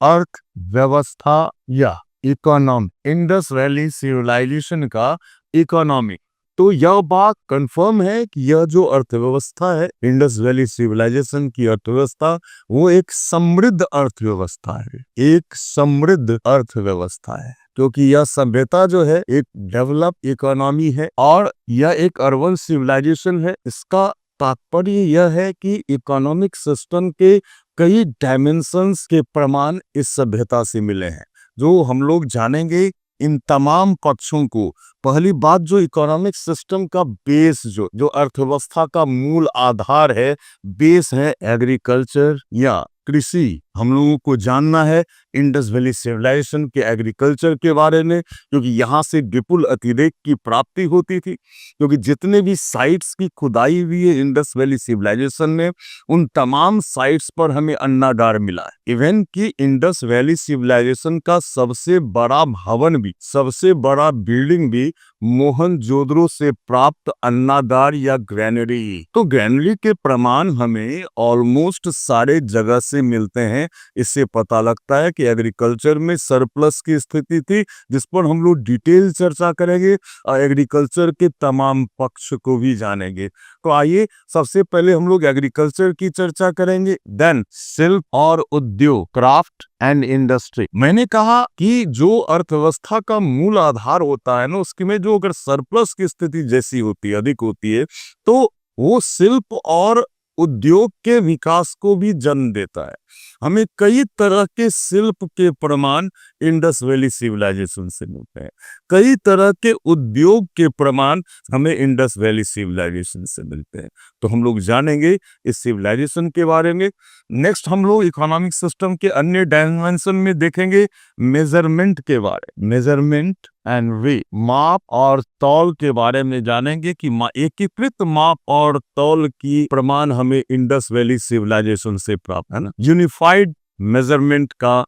अर्थव्यवस्था या economy, Indus Valley civilisation का इकोनॉमी। तो यह बात कंफर्म है कि यह जो अर्थव्यवस्था है, इंडस वैली सिविलाइजेशन की अर्थव्यवस्था, वो एक समृद्ध अर्थव्यवस्था है, एक समृद्ध अर्थव्यवस्था है, क्योंकि यह सभ्यता जो है एक डेवलप इकोनॉमी है और यह एक अर्बन सिविलाइजेशन है। इसका तात्पर्य यह है कि इकोनॉमिक सिस्टम के कई डायमेंशंस के प्रमाण इस सभ्यता से मिले हैं, जो हम लोग जानेंगे इन तमाम पक्षों को। पहली बात, जो इकोनॉमिक सिस्टम का बेस, जो अर्थव्यवस्था का मूल आधार है, बेस है एग्रीकल्चर या कृषि। हम लोगों को जानना है इंडस वैली सिविलाइजेशन के एग्रीकल्चर के बारे में, क्योंकि यहाँ से विपुल अतिरेक की प्राप्ति होती थी। क्योंकि जितने भी साइट्स की खुदाई हुई है इंडस वैली सिविलाइजेशन में, उन तमाम साइट्स पर हमें अन्नागार मिला है। इवन कि इंडस वैली सिविलाइजेशन का सबसे बड़ा भवन भी, सबसे बड़ा बिल्डिंग भी मोहनजोदड़ो से प्राप्त अन्नागार या ग्रैनरी। तो ग्रैनरी के प्रमाण हमें ऑलमोस्ट सारे जगह से मिलते हैं। इससे पता लगता है कि एग्रीकल्चर में सरप्लस की स्थिति थी, जिस पर हम लोग डिटेल चर्चा करेंगे और एग्रीकल्चर के तमाम पक्ष को भी जानेंगे। तो आइए सबसे पहले हम लोग एग्रीकल्चर की चर्चा करेंगे, देन शिल्प और उद्योग, क्राफ्ट एंड इंडस्ट्री। मैंने कहा कि जो अर्थव्यवस्था का मूल आधार होता है ना, उसकी में जो अगर सरप्लस की स्थिति जैसी होती है, अधिक होती है, तो वो शिल्प और उद्योग के विकास को भी जन्म देता है। हमें कई तरह के शिल्प के प्रमाण इंडस वैली सिविलाइजेशन से मिलते हैं, कई तरह के उद्योग के प्रमाण हमें इंडस वैली सिविलाइजेशन से मिलते हैं। तो हम लोग जानेंगे इस सिविलाइजेशन के बारे में। नेक्स्ट हम लोग इकोनॉमिक सिस्टम के अन्य डायमेंशन में देखेंगे मेजरमेंट के बारे में, मेजरमेंट एंड वे, माप और तौल के बारे में जानेंगे कि एकीकृत माप और तौल की प्रमाण हमें इंडस वैली सिविलाइजेशन से प्राप्त है ना। यूनिफाइड मेजरमेंट का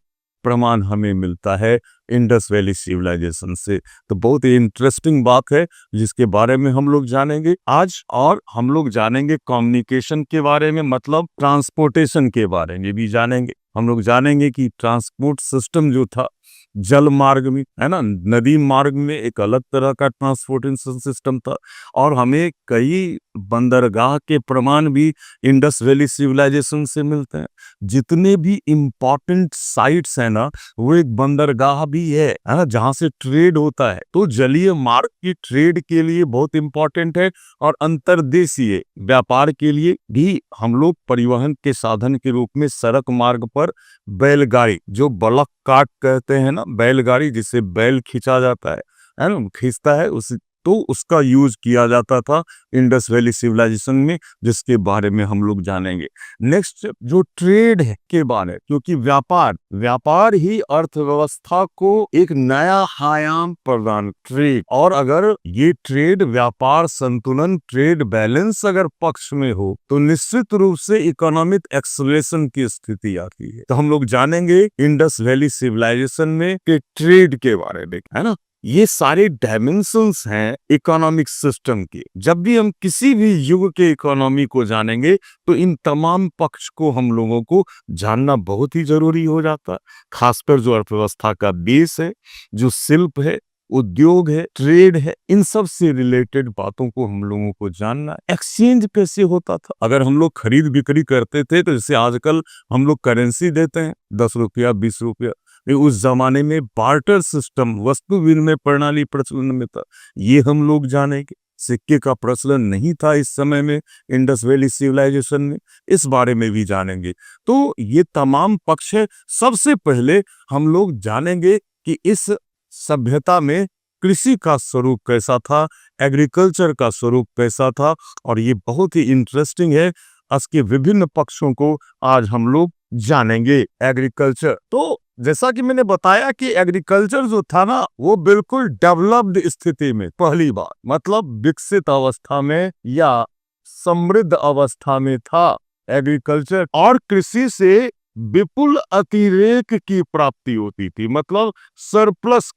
प्रमाण हमें मिलता है इंडस वैली सिविलाइजेशन से। तो बहुत ही इंटरेस्टिंग बात है जिसके बारे में हम लोग जानेंगे आज। और हम लोग जानेंगे कम्युनिकेशन के बारे में, मतलब ट्रांसपोर्टेशन के बारे में भी जानेंगे। हम लोग जानेंगे कि ट्रांसपोर्ट सिस्टम जो था जल मार्ग में, है ना, नदी मार्ग में एक अलग तरह का ट्रांसपोर्टेशन सिस्टम था। और हमें कई बंदरगाह के प्रमाण भी इंडस वैली सिविलाइजेशन से मिलते हैं। जितने भी इंपॉर्टेंट साइट्स हैं ना, वो एक बंदरगाह भी है ना, जहां से ट्रेड होता है। तो जलीय मार्ग की ट्रेड के लिए बहुत इंपॉर्टेंट है, और अंतर्देशीय व्यापार के लिए भी हम लोग परिवहन के साधन के रूप में सड़क मार्ग पर बैलगाड़ी, जो बलक कार्ट कहते हैं ना, बैलगाड़ी जिसे बैल खींचा जाता है ना, खींचता है उस, तो उसका यूज किया जाता था इंडस वैली सिविलाइजेशन में, जिसके बारे में हम लोग जानेंगे। नेक्स्ट जो ट्रेड है के बारे, क्योंकि व्यापार ही अर्थव्यवस्था को एक नया आयाम प्रदान, ट्रेड। और अगर ये ट्रेड व्यापार संतुलन, ट्रेड बैलेंस अगर पक्ष में हो, तो निश्चित रूप से इकोनॉमिक एक्सेलरेशन की स्थिति आती है। तो हम लोग जानेंगे इंडस वैली सिविलाइजेशन में के ट्रेड के बारे में, है ना। ये सारे डायमेंशंस हैं इकोनॉमिक सिस्टम के। जब भी हम किसी भी युग के इकोनॉमी को जानेंगे, तो इन तमाम पक्ष को हम लोगों को जानना बहुत ही जरूरी हो जाता है। खासकर जो अर्थव्यवस्था का बेस है, जो शिल्प है, उद्योग है, ट्रेड है, इन सब से रिलेटेड बातों को हम लोगों को जानना है। एक्सचेंज कैसे होता था, अगर हम लोग खरीद बिक्री करते थे, तो जैसे आजकल हम लोग करेंसी देते हैं 10 रुपया 20 रुपया, उस जमाने में बार्टर सिस्टम, वस्तु विनिमय प्रणाली प्रचलन में था। ये हम लोग जानेंगे। सिक्के का प्रचलन नहीं था इस समय में इंडस वैली सिविलाइजेशन में, इस बारे में भी जानेंगे। तो ये तमाम पक्ष है। सबसे पहले हम लोग जानेंगे कि इस सभ्यता में कृषि का स्वरूप कैसा था, एग्रीकल्चर का स्वरूप कैसा था। और ये बहुत ही इंटरेस्टिंग है, इसके विभिन्न पक्षों को आज हम लोग जानेंगे। एग्रीकल्चर, तो जैसा कि मैंने बताया कि एग्रीकल्चर जो था ना, वो बिल्कुल डेवलप्ड स्थिति में, पहली बार मतलब विकसित अवस्था में या समृद्ध अवस्था में था एग्रीकल्चर। और कृषि से विपुल अतिरेक की प्राप्ति होती थी, मतलब सरप्लस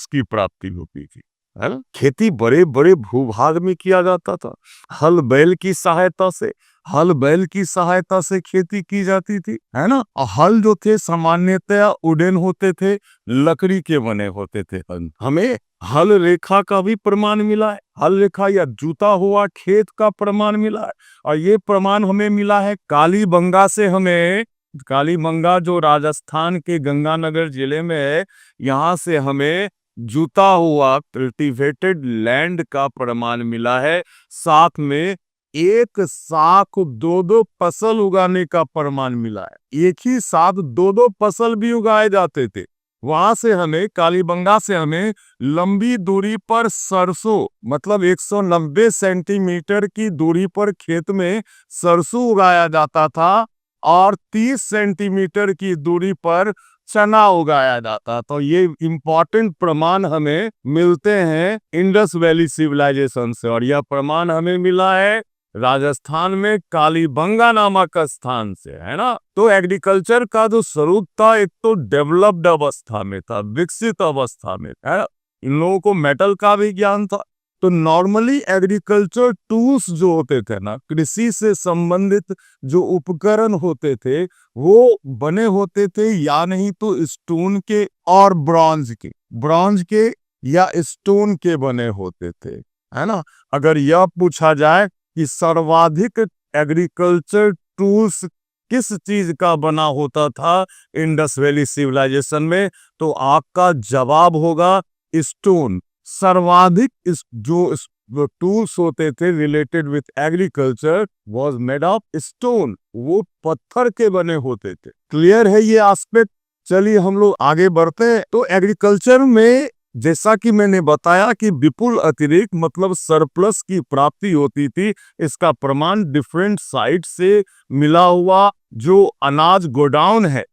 की प्राप्ति होती थी, है ना। खेती बड़े बड़े भूभाग में किया जाता था, हल बैल की सहायता से। हल बैल की सहायता से खेती की जाती थी, है ना। हल जो थे सामान्यतया उडेन होते थे, लकड़ी के बने होते थे। हमें हल रेखा का भी प्रमाण मिला है, हल रेखा या जूता हुआ खेत का प्रमाण मिला है। और ये प्रमाण हमें मिला है कालीबंगा से। हमें कालीबंगा जो राजस्थान के गंगानगर जिले में है, यहाँ से हमें जूता हुआ कल्टीवेटेड लैंड का प्रमाण मिला है। साथ में एक साथ दो दो फसल उगाने का प्रमाण मिला है। एक ही साथ दो दो फसल भी उगाए जाते थे। वहां से हमें कालीबंगा से हमें लंबी दूरी पर सरसों, मतलब 190 सेंटीमीटर की दूरी पर खेत में सरसों उगाया जाता था और 30 सेंटीमीटर की दूरी पर चना उगाया जाता। तो ये इंपॉर्टेंट प्रमाण हमें मिलते हैं इंडस वैली सिविलाइजेशन से। और यह प्रमाण हमें मिला है राजस्थान में कालीबंगा नामक स्थान से, है ना। तो एग्रीकल्चर का जो स्वरूप था, एक तो डेवलप्ड अवस्था में था, विकसित अवस्था में है। इन लोगों को मेटल का भी ज्ञान था। तो नॉर्मली एग्रीकल्चर टूल्स जो होते थे ना, कृषि से संबंधित जो उपकरण होते थे, वो बने होते थे या नहीं तो स्टोन के और ब्रॉन्ज के या स्टोन के बने होते थे, है ना। अगर यह पूछा जाए कि सर्वाधिक एग्रीकल्चर टूल्स किस चीज का बना होता था इंडस वैली सिविलाइजेशन में, तो आपका जवाब होगा स्टोन। सर्वाधिक जो टूल्स होते थे related with agriculture was made of stone, वो पत्थर के बने होते थे। क्लियर है ये एस्पेक्ट। चलिए हम लोग आगे बढ़ते हैं। तो एग्रीकल्चर में जैसा कि मैंने बताया कि विपुल अतिरिक्त मतलब सरप्लस की प्राप्ति होती थी। इसका प्रमाण डिफरेंट साइट से मिला हुआ जो अनाज गोडाउन है,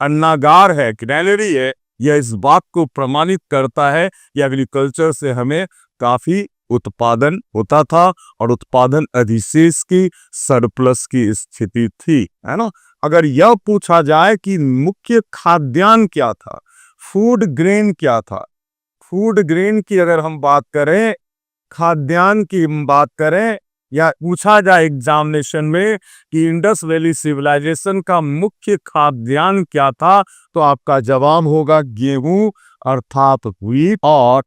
अन्नागार है, ग्रैनरी है, यह इस बात को प्रमाणित करता है कि एग्रीकल्चर से हमें काफी उत्पादन होता था और उत्पादन अधिशेष की, सरप्लस की स्थिति थी, है ना। अगर यह पूछा जाए कि मुख्य खाद्यान्न क्या था, फूड ग्रेन क्या था, फूड ग्रेन की अगर हम बात करें, खाद्यान्न की हम बात करें, या पूछा जाए एग्जामिनेशन में कि इंडस वैली सिविलाइजेशन का मुख्य खाद्यान्न क्या था, तो आपका जवाब होगा गेहूं अर्थात व्हीट और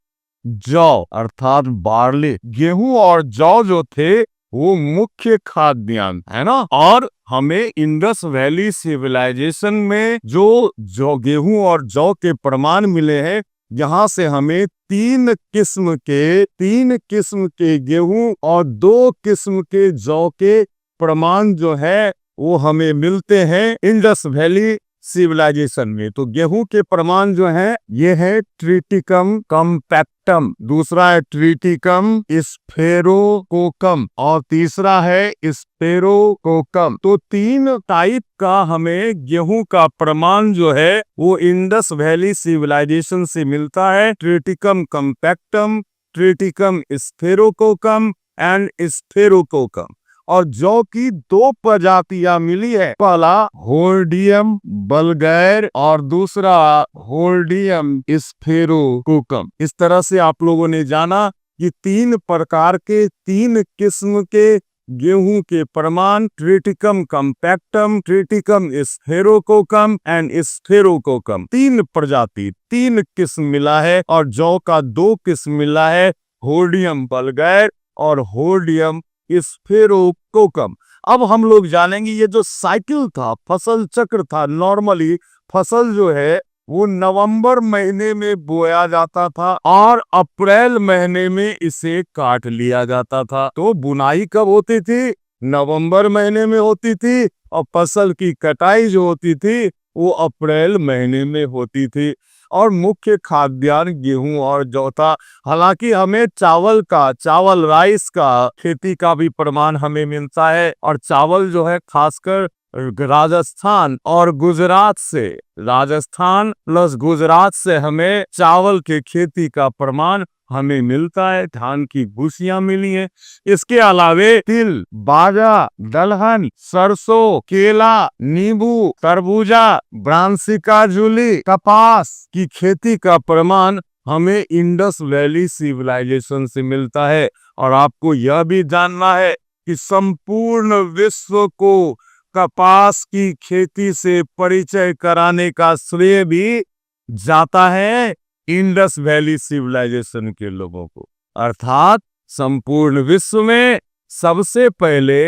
जौ अर्थात बार्ली। गेहूं और जौ जो थे वो मुख्य खाद्यान्न, है ना। और हमें इंडस वैली सिविलाइजेशन में जो गेहूं और जौ के प्रमाण मिले हैं, यहाँ से हमें तीन किस्म के गेहूं और 2 किस्म के जौ के प्रमाण जो है वो हमें मिलते हैं इंडस वैली सिविलाइजेशन में। तो गेहूं के प्रमाण जो है ये है ट्रिटिकम कम्पैक्टम, दूसरा है ट्रिटिकम स्फेरोकोकम और तीसरा है स्फेरोकोकम। तो 3 टाइप का हमें गेहूं का प्रमाण जो है वो इंडस वैली सिविलाइजेशन से मिलता है। Triticum compactum, triticum sphaerococcum and sphaerococcum. और जौ की 2 प्रजातियां मिली है, पहला होर्डियम बलगैर और दूसरा होर्डियम स्फेरोकोकम। इस तरह से आप लोगों ने जाना कि 3 प्रकार के 3 किस्म के गेहूं के प्रमाण, Triticum compactum, triticum sphaerococcum and स्फेरोकोकम, 3 प्रजाति, 3 किस्म मिला है। और जौ का 2 किस्म मिला है, होर्डियम बलगैर और होर्डियम स्फेरोकोकम। अब हम लोग जानेंगे ये जो साइकिल था, फसल चक्र था। नॉर्मली फसल जो है वो नवंबर महीने में बोया जाता था और अप्रैल महीने में इसे काट लिया जाता था। तो बुनाई कब होती थी? नवंबर महीने में होती थी और फसल की कटाई जो होती थी वो अप्रैल महीने में होती थी। और मुख्य खाद्यान्न गेहूं और जौ था। हालांकि हमें चावल राइस का खेती का भी प्रमाण हमें मिलता है। और चावल जो है खासकर राजस्थान और गुजरात से, राजस्थान प्लस गुजरात से हमें चावल के खेती का प्रमाण हमें मिलता है। धान की भूसियां मिली हैं। इसके अलावे तिल, बाजरा, दलहन, सरसों, केला, नींबू, तरबूजा, ब्रासिका जूली, कपास की खेती का प्रमाण हमें इंडस वैली सिविलाइजेशन से मिलता है। और आपको यह भी जानना है कि संपूर्ण विश्व को कपास की खेती से परिचय कराने का श्रेय भी जाता है इंडस वैली सिविलाइजेशन के लोगों को। अर्थात संपूर्ण विश्व में सबसे पहले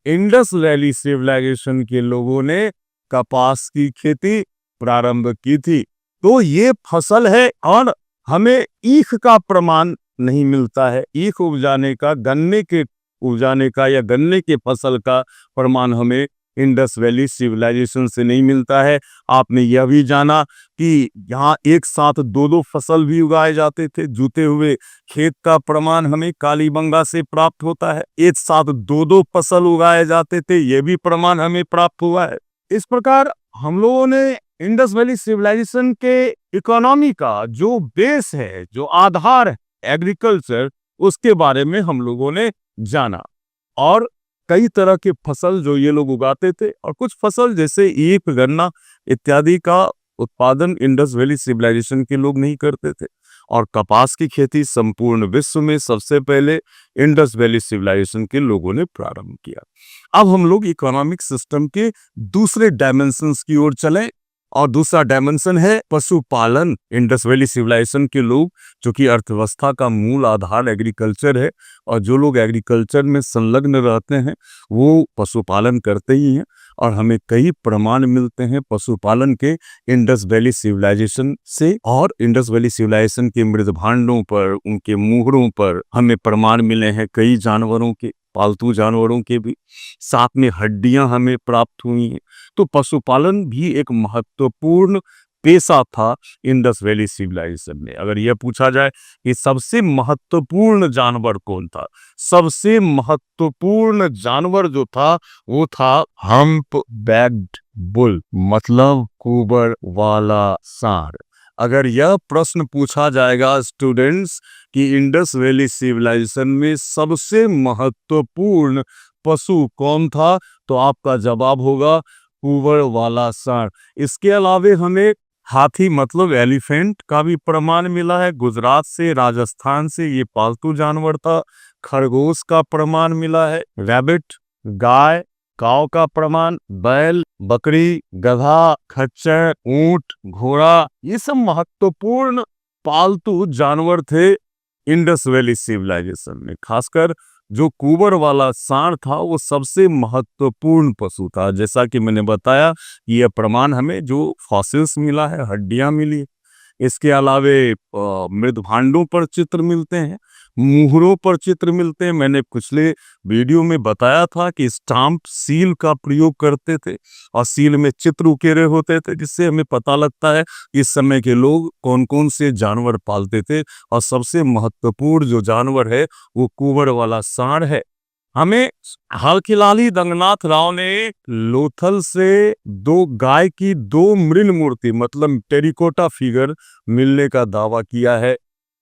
इंडस वैली सिविलाइजेशन के लोगों ने कपास की खेती प्रारंभ की थी। तो ये फसल है और हमें ईख का प्रमाण नहीं मिलता है। ईख उपजाने का, गन्ने के उपजाने का या गन्ने के फसल का प्रमाण हमें इंडस वैली सिविलाइजेशन से नहीं मिलता है। आपने यह भी जाना कि यहाँ एक साथ दो दो फसल भी उगाए जाते थे। जुते हुए खेत का प्रमाण हमें कालीबंगा से प्राप्त होता है। एक साथ दो दो फसल उगाए जाते थे, यह भी प्रमाण हमें प्राप्त हुआ है। इस प्रकार हम लोगों ने इंडस वैली सिविलाइजेशन के इकोनॉमी का जो बेस है, जो आधार है एग्रीकल्चर, उसके बारे में हम लोगों ने जाना। और कई तरह के फसल जो ये लोग उगाते थे, और कुछ फसल जैसे ईख, गन्ना इत्यादि का उत्पादन इंडस वैली सिविलाइजेशन के लोग नहीं करते थे। और कपास की खेती संपूर्ण विश्व में सबसे पहले इंडस वैली सिविलाइजेशन के लोगों ने प्रारंभ किया। अब हम लोग इकोनॉमिक सिस्टम के दूसरे डायमेंशंस की ओर चलें, और दूसरा डायमेंशन है पशुपालन। इंडस वैली सिविलाइजेशन के लोग, जो कि अर्थव्यवस्था का मूल आधार एग्रीकल्चर है, और जो लोग एग्रीकल्चर में संलग्न रहते हैं वो पशुपालन करते ही हैं। और हमें कई प्रमाण मिलते हैं पशुपालन के इंडस वैली सिविलाइजेशन से, और इंडस वैली सिविलाइजेशन के मृदभांडों पर, उनके मुहरों पर हमें प्रमाण मिले हैं कई जानवरों के, पालतू जानवरों के भी। साथ में हड्डियां हमें प्राप्त हुई हैं। तो पशुपालन भी एक महत्वपूर्ण पेशा था इंडस वैली सिविलाइजेशन में। अगर यह पूछा जाए कि सबसे महत्वपूर्ण जानवर कौन था, सबसे महत्वपूर्ण जानवर जो था वो था हम्प बैक्ड बुल, मतलब कुबर वाला सांड। अगर यह प्रश्न पूछा जाएगा स्टूडेंट्स कि इंडस वैली सिविलाइजेशन में सबसे महत्वपूर्ण पशु कौन था, तो आपका जवाब होगा कुबर वाला सांड। इसके अलावे हमें हाथी मतलब एलिफेंट का भी प्रमाण मिला है। गुजरात से, राजस्थान से ये पालतू जानवर था। खरगोश का प्रमाण मिला है। रैबिट, गाय, काऊ का प्रमाण, बैल, बकरी, गधा, खच्चर, ऊंट, घोड़ा, ये सब महत्वपूर्ण पालतू जानवर थे इंडस वैली सिविलाइजेशन में। खासकर जो कुबर वाला सांड था वो सबसे महत्वपूर्ण पशु था। जैसा कि मैंने बताया, यह प्रमाण हमें जो फॉसिल्स मिला है, हड्डियां मिली। इसके अलावे मृदभांडों पर चित्र मिलते हैं, मुहरों पर चित्र मिलते हैं। मैंने पिछले वीडियो में बताया था कि स्टाम्प सील का प्रयोग करते थे, और सील में चित्र उकेरे होते थे, जिससे हमें पता लगता है इस समय के लोग कौन कौन से जानवर पालते थे। और सबसे महत्वपूर्ण जो जानवर है वो कुबर वाला सांड है। हमें हरखिलाली रंगनाथ राव ने लोथल से गाय की 2 मृण मूर्ति मतलब टेरिकोटा फिगर मिलने का दावा किया है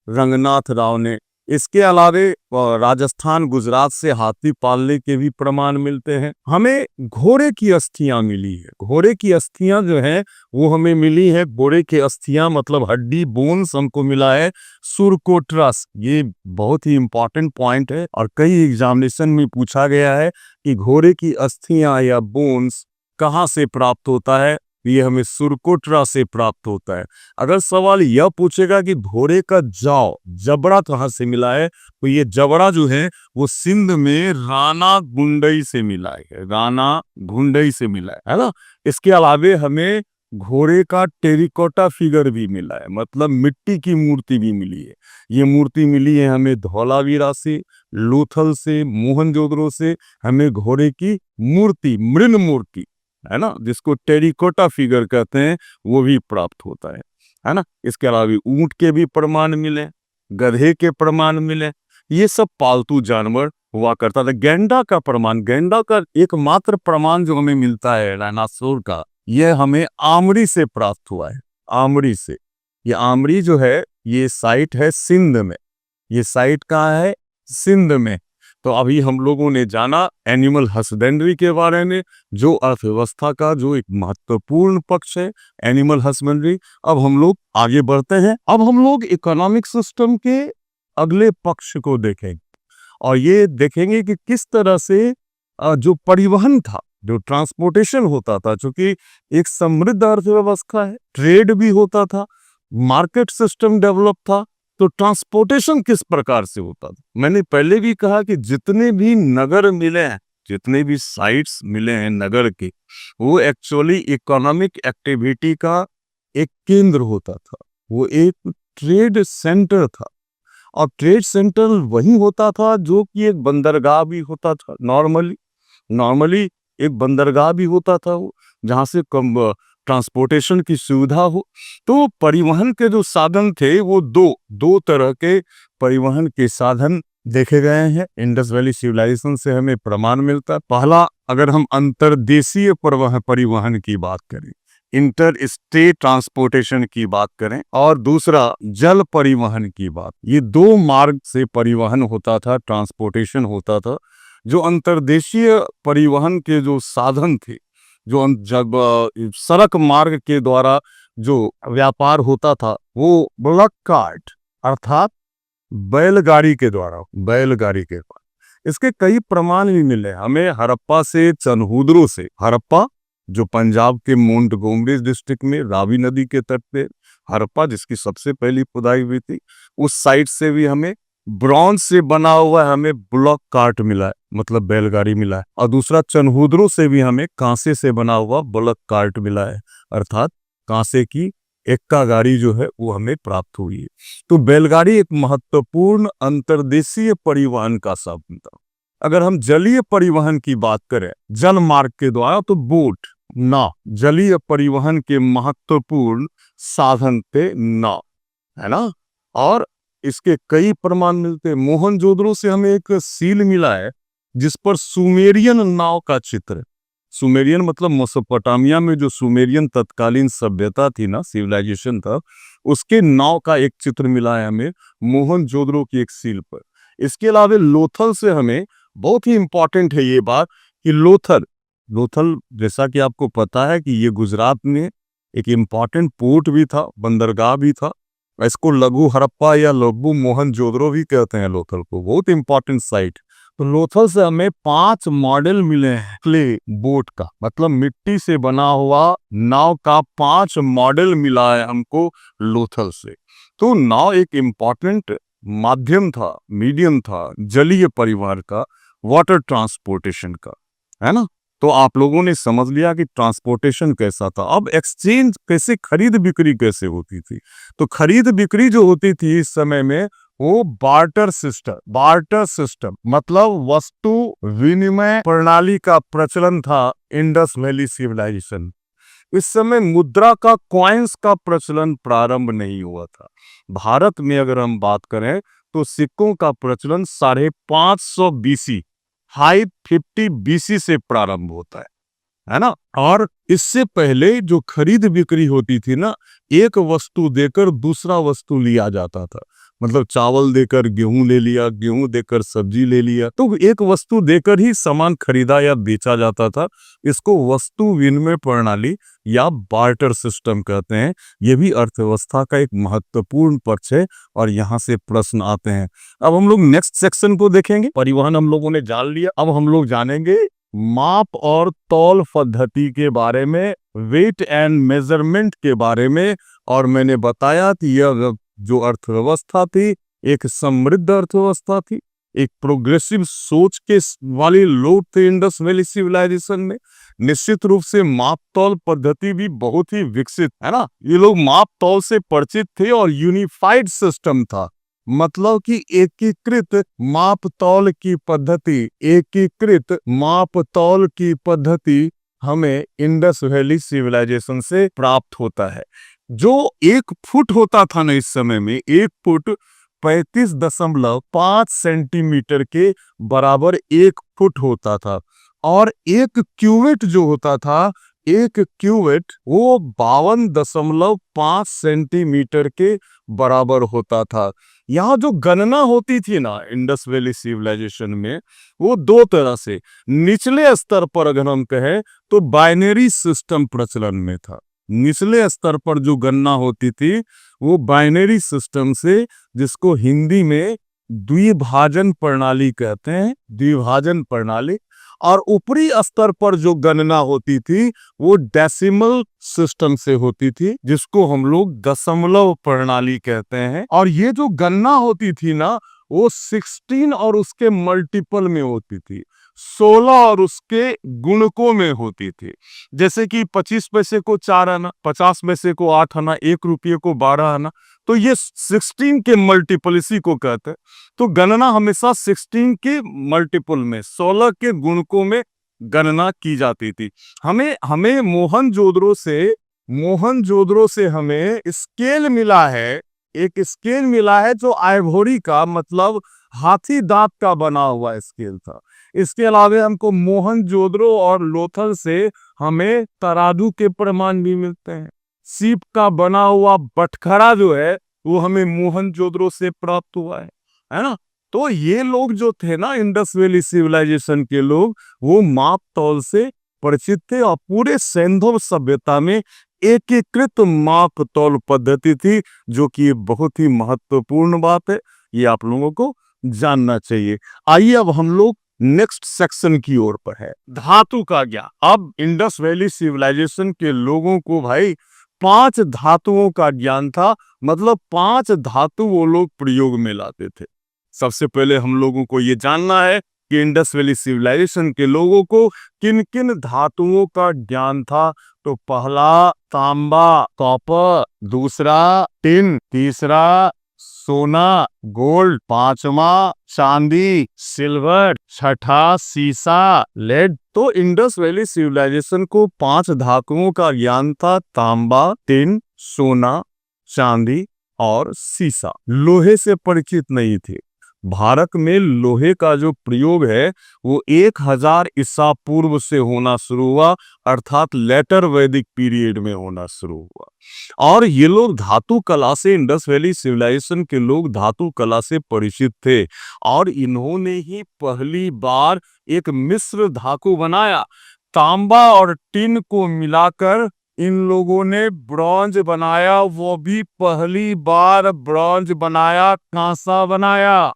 रंगनाथ राव ने। इसके अलावे राजस्थान, गुजरात से हाथी पालने के भी प्रमाण मिलते हैं। हमें घोड़े की अस्थियां मिली है। घोड़े की अस्थियां जो है वो हमें मिली है। घोड़े की अस्थियां मतलब हड्डी, बोन्स हमको मिला है सुरकोट्रस। ये बहुत ही इंपॉर्टेंट पॉइंट है, और कई एग्जामिनेशन में पूछा गया है कि घोड़े की अस्थियां या बोन्स कहाँ से प्राप्त होता है। ये हमें सुरकोट्रा से प्राप्त होता है। अगर सवाल यह पूछेगा कि घोड़े का जबड़ा कहाँ से मिला है, तो ये जबड़ा जो है वो सिंध में राणा गुंडई से मिला है। राणा गुंडई से मिला है ना। इसके अलावे हमें घोड़े का टेरिकोटा फिगर भी मिला है, मतलब मिट्टी की मूर्ति भी मिली है। ये मूर्ति मिली है हमें धौलावीरा से, लोथल से, मोहनजोदड़ो से हमें घोड़े की मूर्ति, मृण मूर्ति है ना, जिसको टेरिकोटा फिगर कहते हैं, वो भी प्राप्त होता है ना। इसके अलावा ऊंट के भी प्रमाण मिले, गधे के प्रमाण मिले। ये सब पालतू जानवर हुआ करता था। गैंडा का प्रमाण, गैंडा का एकमात्र प्रमाण जो हमें मिलता है डायनासोर का, यह हमें आमरी से प्राप्त हुआ है। आमरी से, ये आमरी जो है ये साइट है सिंध में। ये साइट कहाँ है? सिंध में। तो अभी हम लोगों ने जाना एनिमल हस्बेंड्री के बारे में, जो अर्थव्यवस्था का जो एक महत्वपूर्ण पक्ष है एनिमल हस्बेंड्री। अब हम लोग आगे बढ़ते हैं। अब हम लोग इकोनॉमिक सिस्टम के अगले पक्ष को देखेंगे। और ये देखेंगे कि किस तरह से जो परिवहन था, जो ट्रांसपोर्टेशन होता था, चूंकि एक समृद्ध अर्थव्यवस्था है, ट्रेड भी होता था, मार्केट सिस्टम डेवलप था, तो ट्रांसपोर्टेशन किस प्रकार से होता था। मैंने पहले भी कहा कि जितने भी नगर मिले हैं, जितने भी साइट्स मिले हैं नगर के, वो एक्चुअली इकोनॉमिक एक्टिविटी का एक केंद्र होता था, वो एक ट्रेड सेंटर था। और ट्रेड सेंटर वही होता था जो कि एक बंदरगाह भी होता था। नॉर्मली एक बंदरगाह भी होता था, वो जहाँ से कम ट्रांसपोर्टेशन की सुविधा हो। तो परिवहन के जो साधन थे वो दो तरह के परिवहन के साधन देखे गए हैं। इंडस वैली सिविलाइजेशन से हमें प्रमाण मिलता है। पहला, अगर हम अंतर्देशीय परिवहन की बात करें, इंटर स्टेट ट्रांसपोर्टेशन की बात करें, और दूसरा जल परिवहन की बात, ये दो मार्ग से परिवहन होता था, ट्रांसपोर्टेशन होता था। जो अंतर्देशीय परिवहन के जो साधन थे, जब सड़क मार्ग के द्वारा जो व्यापार होता था, वो बुलक कार्ट अर्थात बैलगाड़ी के द्वारा इसके कई प्रमाण भी मिले हमें हड़प्पा से, चनहूदरों से। हड़प्पा जो पंजाब के मोंटगोमरी डिस्ट्रिक्ट में रावी नदी के तट पे हड़प्पा, जिसकी सबसे पहली खुदाई हुई थी, उस साइट से भी हमें ब्रॉन्ज से बना हुआ हमें ब्लॉक कार्ट मिला है, मतलब बैलगाड़ी मिला है। और दूसरा, चनहूदरों से भी हमें कांसे से बना हुआ ब्लॉक कार्ट मिला है, अर्थात कांसे की एक्का गाड़ी जो है वो हमें प्राप्त हुई है। तो बैलगाड़ी एक महत्वपूर्ण अंतर्देशीय परिवहन का साधन था। अगर हम जलीय परिवहन की बात करें, जल मार्ग के द्वारा, तो बोट, नाव, जलीय परिवहन के महत्वपूर्ण साधन थे नाव, है ना। और इसके कई प्रमाण मिलते हैं। मोहनजोदड़ो से हमें एक सील मिला है जिस पर सुमेरियन नाव का चित्र है। सुमेरियन मतलब मेसोपोटामिया में जो सुमेरियन तत्कालीन सभ्यता थी ना, सिविलाइजेशन था, उसके नाव का एक चित्र मिला है हमें मोहनजोदड़ो की एक सील पर। इसके अलावा लोथल से हमें, बहुत ही इंपॉर्टेंट है ये बात, कि लोथल जैसा कि आपको पता है कि ये गुजरात में एक इंपॉर्टेंट पोर्ट भी था, बंदरगाह भी था। इसको लघु हड़प्पा या लघु मोहनजोदड़ो भी कहते हैं लोथल को, बहुत इंपॉर्टेंट साइट। तो लोथल से हमें 5 मॉडल मिले हैं क्ले बोट का, मतलब मिट्टी से बना हुआ नाव का 5 मॉडल मिला है हमको लोथल से। तो नाव एक इंपॉर्टेंट माध्यम था, मीडियम था जलीय परिवहन का, वाटर ट्रांसपोर्टेशन का, है ना। तो आप लोगों ने समझ लिया कि ट्रांसपोर्टेशन कैसा था। अब एक्सचेंज कैसे, खरीद बिक्री कैसे होती थी। तो खरीद बिक्री जो होती थी इस समय में, वो बार्टर सिस्टम मतलब वस्तु विनिमय प्रणाली का प्रचलन था इंडस वैली सिविलाइजेशन। इस समय मुद्रा का, कॉइन्स का प्रचलन प्रारंभ नहीं हुआ था। भारत में अगर हम बात करें तो सिक्कों का प्रचलन 550 बीसी, 550 बीसी से प्रारंभ होता है ना। और इससे पहले जो खरीद बिक्री होती थी ना, एक वस्तु देकर दूसरा वस्तु लिया जाता था। मतलब चावल देकर गेहूं ले लिया, गेहूं देकर सब्जी ले लिया, तो एक वस्तु देकर ही सामान खरीदा या बेचा जाता था। इसको वस्तु विनिमय प्रणाली या बार्टर सिस्टम कहते हैं। यह भी अर्थव्यवस्था का एक महत्वपूर्ण पक्ष है और यहाँ से प्रश्न आते हैं। अब हम लोग नेक्स्ट सेक्शन को देखेंगे। परिवहन हम लोगों ने जान लिया, अब हम लोग जानेंगे माप और तौल पद्धति के बारे में, वेट एंड मेजरमेंट के बारे में। और मैंने बताया कि यह जो अर्थव्यवस्था थी एक समृद्ध अर्थव्यवस्था थी, एक प्रोग्रेसिव सोच के वाले लोग थे इंडस वैली सिविलाइजेशन में। निश्चित रूप से माप तौल पद्धति भी बहुत ही विकसित, है ना। ये लोग माप तौल से परिचित थे और यूनिफाइड सिस्टम था, मतलब कि एकीकृत माप तौल की पद्धति हमें इंडस वैली सिविलाइजेशन से प्राप्त होता है। जो 1 फुट होता था ना इस समय में, 1 फुट 35.5 सेंटीमीटर के बराबर 1 फुट होता था। और 1 क्यूबिट जो होता था, 1 क्यूबिट वो 52.5 सेंटीमीटर के बराबर होता था। यहाँ जो गणना होती थी ना इंडस वैली सिविलाइजेशन में, वो 2 तरह से, निचले स्तर पर अगर हम कहें तो बाइनरी सिस्टम प्रचलन में था। निचले स्तर पर जो गणना होती थी वो बाइनरी सिस्टम से, जिसको हिंदी में द्विभाजन प्रणाली कहते हैं, द्विभाजन प्रणाली। और ऊपरी स्तर पर जो गणना होती थी वो डेसिमल सिस्टम से होती थी, जिसको हम लोग दशमलव प्रणाली कहते हैं। और ये जो गणना होती थी ना, वो 16 और उसके मल्टीपल में होती थी, 16 और उसके गुणकों में होती थी। जैसे कि 25 पैसे को 4 आना, 50 पैसे को 8 आना, 1 रुपये को 12 आना, तो ये 16 के मल्टीपल इसी को कहते हैं। तो गणना हमेशा 16 के मल्टीपल में, 16 के गुणकों में गणना की जाती थी। हमें हमें मोहनजोदड़ो से हमें स्केल मिला है, एक स्केल मिला है जो आइवोरी का, मतलब हाथी दांत का बना हुआ स्केल था। इसके अलावा हमको मोहनजोदड़ो और लोथल से हमें तराजू के प्रमाण भी मिलते हैं। सीप का बना हुआ बटखरा जो है वो हमें मोहनजोदड़ो से प्राप्त हुआ है ना। तो ये लोग जो थे ना, इंडस वैली सिविलाइजेशन के लोग, वो माप तौल से परिचित थे और पूरे सिंधु सभ्यता में एकीकृत माप तौल पद्धति थी, जो कि बहुत ही महत्वपूर्ण बात है, ये आप लोगों को जानना चाहिए। आइए अब हम लोग नेक्स्ट सेक्शन की ओर पर है, धातु का ज्ञान। अब इंडस वैली सिविलाइजेशन के लोगों को भाई 5 धातुओं का ज्ञान था, मतलब 5 धातु वो लोग प्रयोग में लाते थे। सबसे पहले हम लोगों को ये जानना है कि इंडस वैली सिविलाइजेशन के लोगों को किन किन धातुओं का ज्ञान था। तो पहला तांबा, कॉपर, दूसरा टिन, तीसरा सोना गोल्ड, पांचवा चांदी सिल्वर, छठा सीसा लेड। तो इंडस वैली सिविलाइजेशन को 5 धातुओं का ज्ञान था, तांबा, टिन, सोना, चांदी और सीसा। लोहे से परिचित नहीं थे। भारत में लोहे का जो प्रयोग है वो 1000 ईसा पूर्व से होना शुरू हुआ, अर्थात लेटर वैदिक पीरियड में होना शुरू हुआ। और ये लोग धातु कला से, इंडस वैली सिविलाइजेशन के लोग धातु कला से परिचित थे। और इन्होंने ही पहली बार एक मिश्र धातु बनाया। तांबा और टिन को मिलाकर इन लोगों ने ब्रॉन्ज बनाया, वो भी पहली बार ब्रॉन्ज बनाया, कांसा बनाया।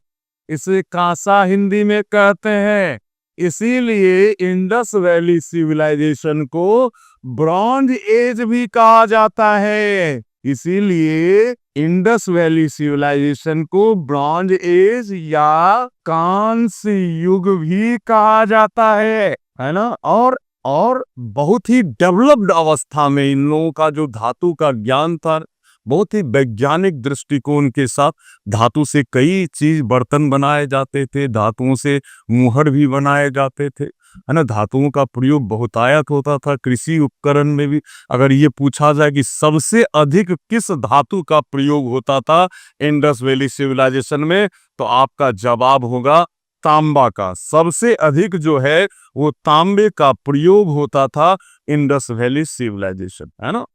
इसे कांसा हिंदी में कहते हैं। इसीलिए इंडस वैली सिविलाइजेशन को ब्रॉन्ज एज भी कहा जाता है। इसीलिए इंडस वैली सिविलाइजेशन को ब्रॉन्ज एज या कांस्य युग भी कहा जाता है ना। और बहुत ही डेवलप्ड अवस्था में इन लोगों का जो धातु का ज्ञान था, बहुत ही वैज्ञानिक दृष्टिकोण के साथ धातु से कई चीज, बर्तन बनाए जाते थे, धातुओं से मुहर भी बनाए जाते थे, है ना। धातुओं का प्रयोग बहुतायत होता था कृषि उपकरण में भी। अगर ये पूछा जाए कि सबसे अधिक किस धातु का प्रयोग होता था इंडस वैली सिविलाइजेशन में, तो आपका जवाब होगा तांबा का। सबसे अधिक जो है वो तांबे का प्रयोग होता था इंडस वैली सिविलाइजेशन, है ना।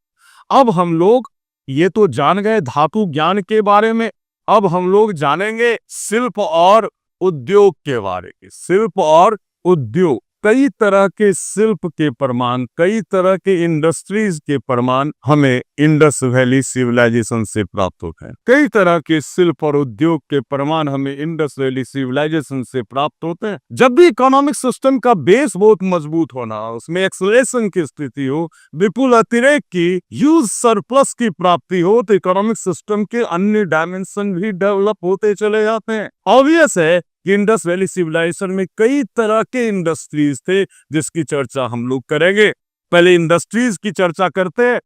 अब हम लोग ये तो जान गए धातु ज्ञान के बारे में। अब हम लोग जानेंगे शिल्प और उद्योग के बारे में। शिल्प और उद्योग, कई तरह के शिल्प के प्रमाण, कई तरह के इंडस्ट्रीज के प्रमाण हमें इंडस वैली सिविलाइजेशन से प्राप्त होते हैं। कई तरह के शिल्प और उद्योग के प्रमाण हमें इंडस वैली सिविलाइजेशन से प्राप्त होते हैं। जब भी इकोनॉमिक सिस्टम का बेस बहुत मजबूत होना, उसमें एक्सेलेरेशन की स्थिति हो, विपुल अतिरेक की, यूज सरप्लस की प्राप्ति हो, तो इकोनॉमिक सिस्टम के अन्य डायमेंशन भी डेवलप होते चले जाते हैं। ऑब्वियस है कि इंडस वैली सिविलाइजेशन में कई तरह के इंडस्ट्रीज थे, जिसकी चर्चा हम लोग करेंगे। पहले इंडस्ट्रीज की चर्चा करते हैं।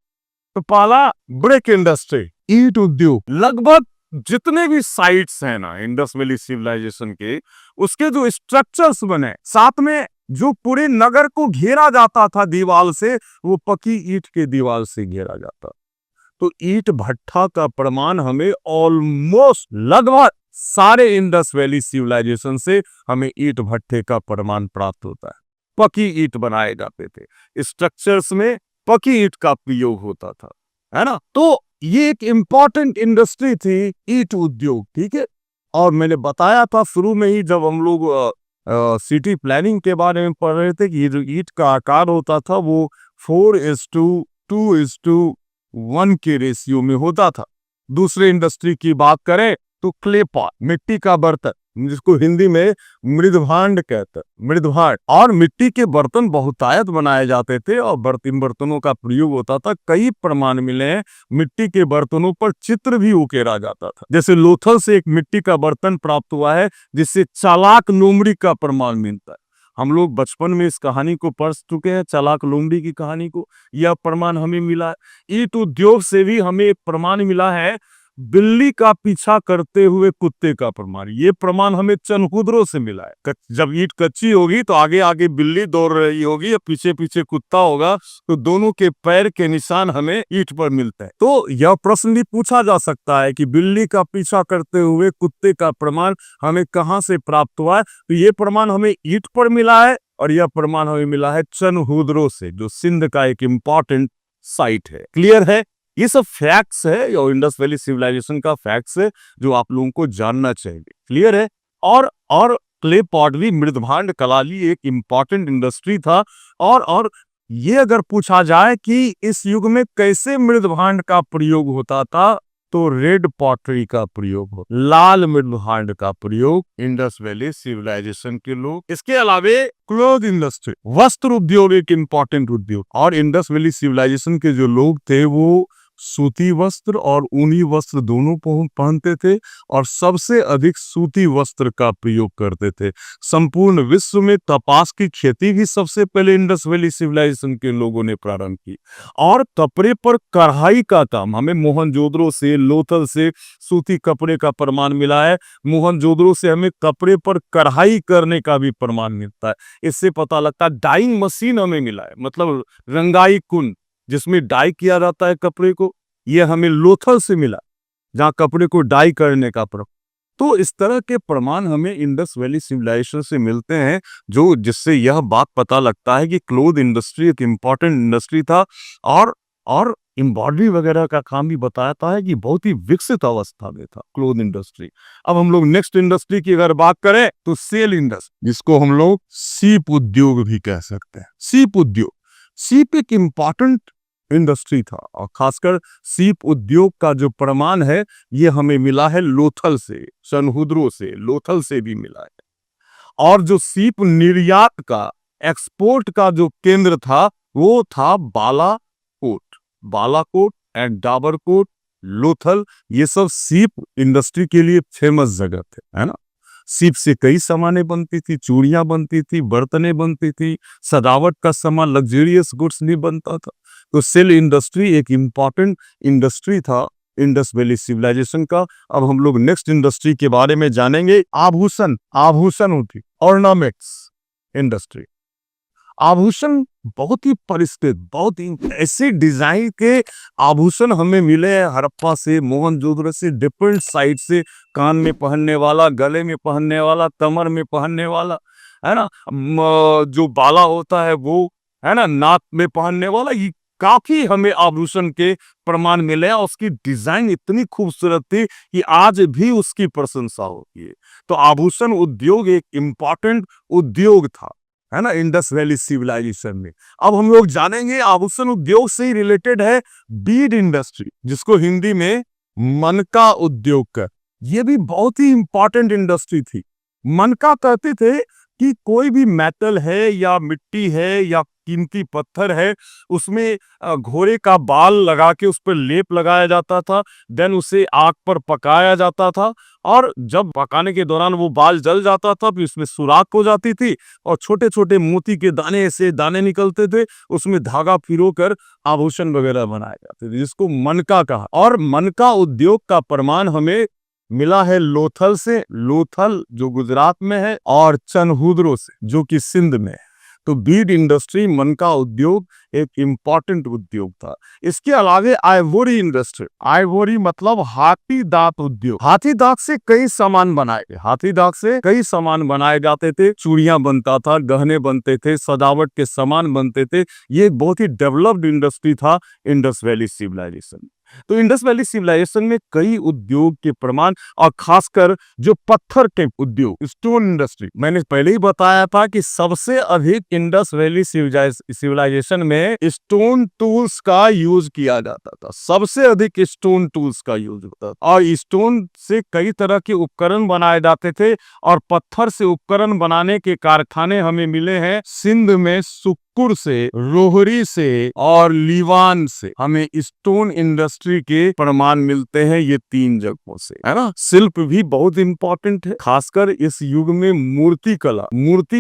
तो पहला ब्रिक इंडस्ट्री, ईंट उद्योग। लगभग जितने भी साइट्स हैं ना इंडस वैली सिविलाइजेशन के, उसके जो स्ट्रक्चर्स बने, साथ में जो पूरे नगर को घेरा जाता था दीवार से, वो पक्की ईंट के दीवार से घेरा जाता। तो ईंट भट्ठा का प्रमाण हमें ऑलमोस्ट लगभग सारे इंडस वैली सिविलाइजेशन से हमें ईंट भट्ठे का प्रमाण प्राप्त होता है। पक्की ईंट बनाए जाते थे, स्ट्रक्चर्स में पक्की ईंट का प्रयोग होता था, है ना। तो ये एक इंपॉर्टेंट इंडस्ट्री थी ईंट उद्योग, ठीक है। और मैंने बताया था शुरू में ही, जब हम लोग सिटी प्लानिंग के बारे में पढ़ रहे थे, कि ये जो ईंट का आकार होता था वो 4:2:1 के रेशियो में होता था। दूसरे इंडस्ट्री की बात करें तो क्ले पॉट, मिट्टी का बर्तन, जिसको हिंदी में मृदभांड कहते हैं, मृदभांड। और मिट्टी के बर्तन बहुतायत बनाए जाते थे और बर्तनों का प्रयोग होता था। कई प्रमाण मिले हैं मिट्टी के बर्तनों पर चित्र भी उकेरा जाता था। जैसे लोथल से एक मिट्टी का बर्तन प्राप्त हुआ है जिससे चालाक लोमड़ी का प्रमाण मिलता है। हम लोग बचपन में इस कहानी को पढ़ चुके हैं, चालाक लोमड़ी की कहानी को। यह प्रमाण हमें मिला है। ईंट उद्योग से भी हमें एक प्रमाण मिला है, बिल्ली का पीछा करते हुए कुत्ते का प्रमाण। ये प्रमाण हमें चनहुदरों से मिला है। जब ईंट कच्ची होगी तो आगे आगे बिल्ली दौड़ रही होगी और पीछे पीछे कुत्ता होगा, तो दोनों के पैर के निशान हमें ईंट पर मिलते हैं। तो यह प्रश्न भी पूछा जा सकता है कि बिल्ली का पीछा करते हुए कुत्ते का प्रमाण हमें कहां से प्राप्त हुआ है। तो ये प्रमाण हमें ईंट पर मिला है और यह प्रमाण हमें मिला है चनहुदरों से, जो सिंध का एक इंपॉर्टेंट साइट है। क्लियर है? ये सब फैक्ट्स है और इंडस वैली सिविलाइजेशन का फैक्ट्स है जो आप लोगों को जानना चाहिए। क्लियर है? और क्ले पॉटरी, मृदभांड कलाली एक इंपॉर्टेंट इंडस्ट्री था। और ये अगर पूछा जाए कि इस युग में कैसे मृदभांड का प्रयोग होता था, तो रेड पॉटरी का प्रयोग हो, लाल मृदभांड का प्रयोग इंडस वैली सिविलाइजेशन के लोग। इसके अलावे क्लोथ इंडस्ट्री, वस्त्र उद्योग एक इंपॉर्टेंट उद्योग। और इंडस वैली सिविलाइजेशन के जो लोग थे वो सूती वस्त्र और ऊनी वस्त्र दोनों पहनते थे और सबसे अधिक सूती वस्त्र का प्रयोग करते थे। संपूर्ण विश्व में कपास की खेती भी सबसे पहले इंडस वैली सिविलाइजेशन के लोगों ने प्रारंभ की। और कपड़े पर कढ़ाई का काम हमें मोहनजोदड़ो से, लोथल से सूती कपड़े का प्रमाण मिला है। मोहनजोदड़ो से हमें कपड़े पर कढ़ाई करने का भी प्रमाण मिलता है। इससे पता लगता है डाइंग मशीन हमें मिला है, मतलब रंगाई कुंड जिसमें डाई किया जाता है कपड़े को, यह हमें लोथल से मिला, जहां कपड़े को डाई करने का प्रमाण। तो इस तरह के प्रमाण हमें इंडस वैली सिविलाइजेशन से मिलते हैं, जो जिससे यह बात पता लगता है कि क्लोथ इंडस्ट्री एक इंपॉर्टेंट इंडस्ट्री था। और एम्ब्रॉयडरी वगैरह का काम भी बताता है कि बहुत ही विकसित अवस्था में था क्लोथ इंडस्ट्री। अब हम लोग नेक्स्ट इंडस्ट्री की अगर बात करें तो सेल इंडस्ट्री, जिसको हम लोग सीप उद्योग भी कह सकते हैं। सीप उद्योग, सीप एक इंपॉर्टेंट इंडस्ट्री था और खासकर सीप उद्योग का जो प्रमाण है ये हमें मिला है लोथल से, चनहुदरों से, लोथल से भी मिला है। और जो सीप निर्यात का, एक्सपोर्ट का जो केंद्र था वो था बालाकोट। बालाकोट एंड डाबरकोट, लोथल, ये सब सीप इंडस्ट्री के लिए फेमस जगह थे, है ना। सीप से कई सामानें बनती थी, चूड़ियां बनती थी, बर्तनें बनती थी, सजावट का सामान, लग्जरियस गुड्स भी बनता था। तो सेल इंडस्ट्री एक इंपॉर्टेंट इंडस्ट्री था इंडस वैली सिविलाइजेशन का। अब हम लोग नेक्स्ट इंडस्ट्री के बारे में जानेंगे, आभूषण होती, ऑर्नामेंट्स इंडस्ट्री। आभूषण बहुत ही परिष्कृत, बहुत ही ऐसे डिजाइन के आभूषण हमें मिले हैं हड़प्पा से, मोहनजोदड़ो से, डिफरेंट साइड से, कान में पहनने वाला, गले में पहनने वाला, कमर में पहनने वाला, है ना, जो बाला होता है वो, है ना, नाक में पहनने वाला, ये काफी हमें आभूषण के प्रमाण मिले हैं। उसकी डिजाइन इतनी खूबसूरत थी कि आज भी उसकी प्रशंसा होती है। तो आभूषण उद्योग एक इंपॉर्टेंट उद्योग था, है ना, इंडस वैली सिविलाइजेशन में। अब हम लोग जानेंगे आभूषण उद्योग से ही रिलेटेड है बीड इंडस्ट्री, जिसको हिंदी में मनका उद्योग कर। ये भी बहुत ही इंपॉर्टेंट इंडस्ट्री थी। मनका कहते थे कि कोई भी मेटल है या मिट्टी है या कीमती पत्थर है, उसमें घोड़े का बाल लगा के उस पर लेप लगाया जाता था, देन उसे आग पर पकाया जाता था और जब पकाने के दौरान वो बाल जल जाता था फिर उसमें सुराख हो जाती थी और छोटे छोटे मोती के दाने, ऐसे दाने निकलते थे, उसमें धागा पिरोकर आभूषण वगैरह बनाए जाते थे, जिसको मनका कहा। और मनका उद्योग का प्रमाण हमें मिला है लोथल से, लोथल जो गुजरात में है, और चनहुदरों से जो कि सिंध में है। तो बीड इंडस्ट्री, मनका उद्योग एक इंपॉर्टेंट उद्योग था। इसके अलावा आइवोरी इंडस्ट्री, आइवोरी मतलब हाथी दांत उद्योग। हाथी दांत से कई सामान बनाए गए, हाथी दांत से कई सामान बनाए जाते थे, चूड़ियां बनता था, गहने बनते थे, सजावट के सामान बनते थे। ये बहुत ही डेवलप्ड इंडस्ट्री था इंडस वैली सिविलाइजेशन। तो इंडस वैली सिविलाइजेशन में कई उद्योग के प्रमाण और खासकर जो पत्थर के उद्योग, स्टोन इंडस्ट्री, मैंने पहले ही बताया था कि सबसे अधिक इंडस वैली सिविलाइजेशन में स्टोन टूल्स का यूज किया जाता था। सबसे अधिक स्टोन टूल्स का यूज होता था और स्टोन से कई तरह के उपकरण बनाए जाते थे और पत्थर से उपकरण बनाने के कारखाने हमें मिले हैं सिंध में, सुक्कुर से, रोहरी से और लीवान से। हमें स्टोन इंडस्ट्री के प्रमाण मिलते हैं ये 3 जगहों से, है ना। शिल्प भी बहुत इंपॉर्टेंट है, खासकर इस युग में मूर्ति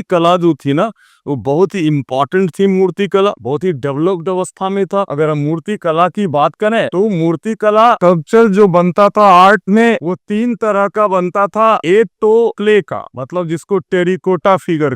कला जो थी ना वो बहुत ही इंपॉर्टेंट थी। मूर्ति कला बहुत ही डेवलप्ड अवस्था में था। अगर हम मूर्ति कला की बात करें तो मूर्ति कला स्कल्पचर जो बनता था आर्ट में वो 3 तरह का बनता था। एक तो क्ले का, मतलब जिसको टेरिकोटा फिगर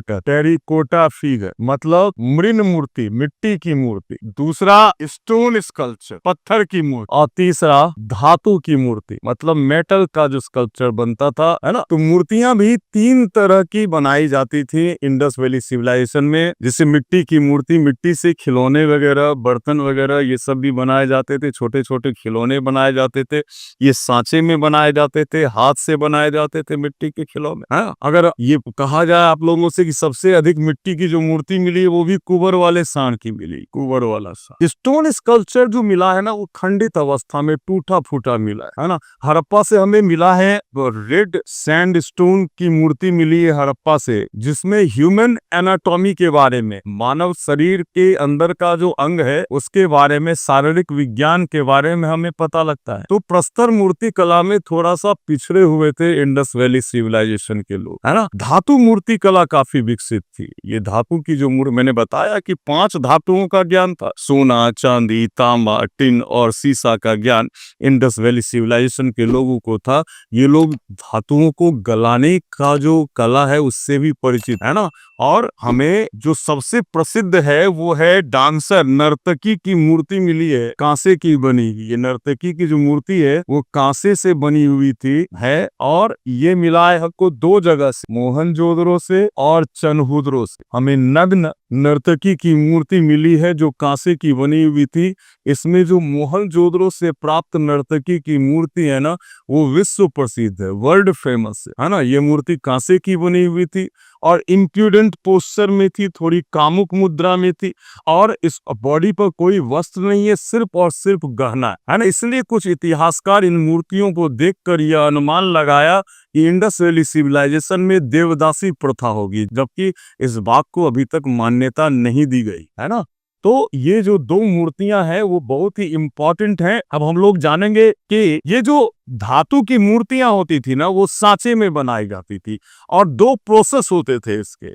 मतलब मृण मूर्ति, मिट्टी की मूर्ति। दूसरा स्टोन स्कल्पचर, पत्थर की मूर्ति। और तीसरा धातु की मूर्ति, मतलब मेटल का जो स्कल्पचर बनता था, है ना। तो मूर्तियां भी 3 तरह की बनाई जाती थी इंडस वैली सिविलाइजेशन में। जैसे मिट्टी की मूर्ति, मिट्टी से खिलौने वगैरह, बर्तन वगैरह ये सब भी बनाए जाते थे। छोटे छोटे खिलौने बनाए जाते थे, ये सांचे में बनाए जाते थे, हाथ से बनाए जाते थे मिट्टी के खिलौने। हाँ, अगर ये कहा जाए आप लोगों से कि सबसे अधिक मिट्टी की जो मूर्ति मिली है वो भी कुबर वाले सांड की मिली, कुबर वाला सांड। स्टोन स्कल्पचर जो मिला है ना वो खंडित अवस्था में टूटा फूटा मिला है ना। हड़प्पा से हमें मिला है रेड सैंड स्टोन की मूर्ति मिली है हड़प्पा से, जिसमें ह्यूमन एनाटॉमी के बारे में, मानव शरीर के अंदर का जो अंग है उसके बारे में, शारीरिक विज्ञान के बारे में हमें पता लगता है। तो प्रस्तर मूर्ति कला में थोड़ा सा पिछड़े हुए थे इंडस वैली सिविलाइजेशन के लोग, है ना। धातु मूर्ति कला काफी विकसित थी। ये धातु की जो मूर्ति, मैंने बताया कि 5 धातुओं का ज्ञान था, सोना, चांदी, तांबा, टिन और सीसा का ज्ञान इंडस वैली सिविलाइजेशन के लोगों को था। ये लोग धातुओं को गलाने का जो कला है उससे भी परिचित, है ना। और हमें जो सबसे प्रसिद्ध है वो है डांसर, नर्तकी की मूर्ति मिली है, कांसे की बनी। ये नर्तकी की जो मूर्ति है वो कांसे से बनी हुई थी है, और ये मिला है हमको 2 जगह से, मोहनजोदड़ो से और चनहुदरो से। हमें नग्न नर्तकी की मूर्ति मिली है जो कांसे की बनी हुई थी। इसमें जो मोहनजोदड़ो से प्राप्त नर्तकी की मूर्ति है ना वो विश्व प्रसिद्ध है, वर्ल्ड फेमस है ना। ये मूर्ति कांसे की बनी हुई थी और इम्प्रूडेंट पोस्चर में थी, थोड़ी कामुक मुद्रा में थी, और इस बॉडी पर कोई वस्त्र नहीं है, सिर्फ और सिर्फ गहना है ना। इसलिए कुछ इतिहासकार इन मूर्तियों को देखकर यह अनुमान लगाया कि इंडस वैली सिविलाइजेशन में देवदासी प्रथा होगी, जबकि इस बात को अभी तक मान्यता नहीं दी गई, है ना। तो ये जो 2 मूर्तियां हैं वो बहुत ही इंपॉर्टेंट हैं। अब हम लोग जानेंगे कि ये जो धातु की मूर्तियां होती थी ना वो सांचे में बनाई जाती थी और 2 प्रोसेस होते थे इसके।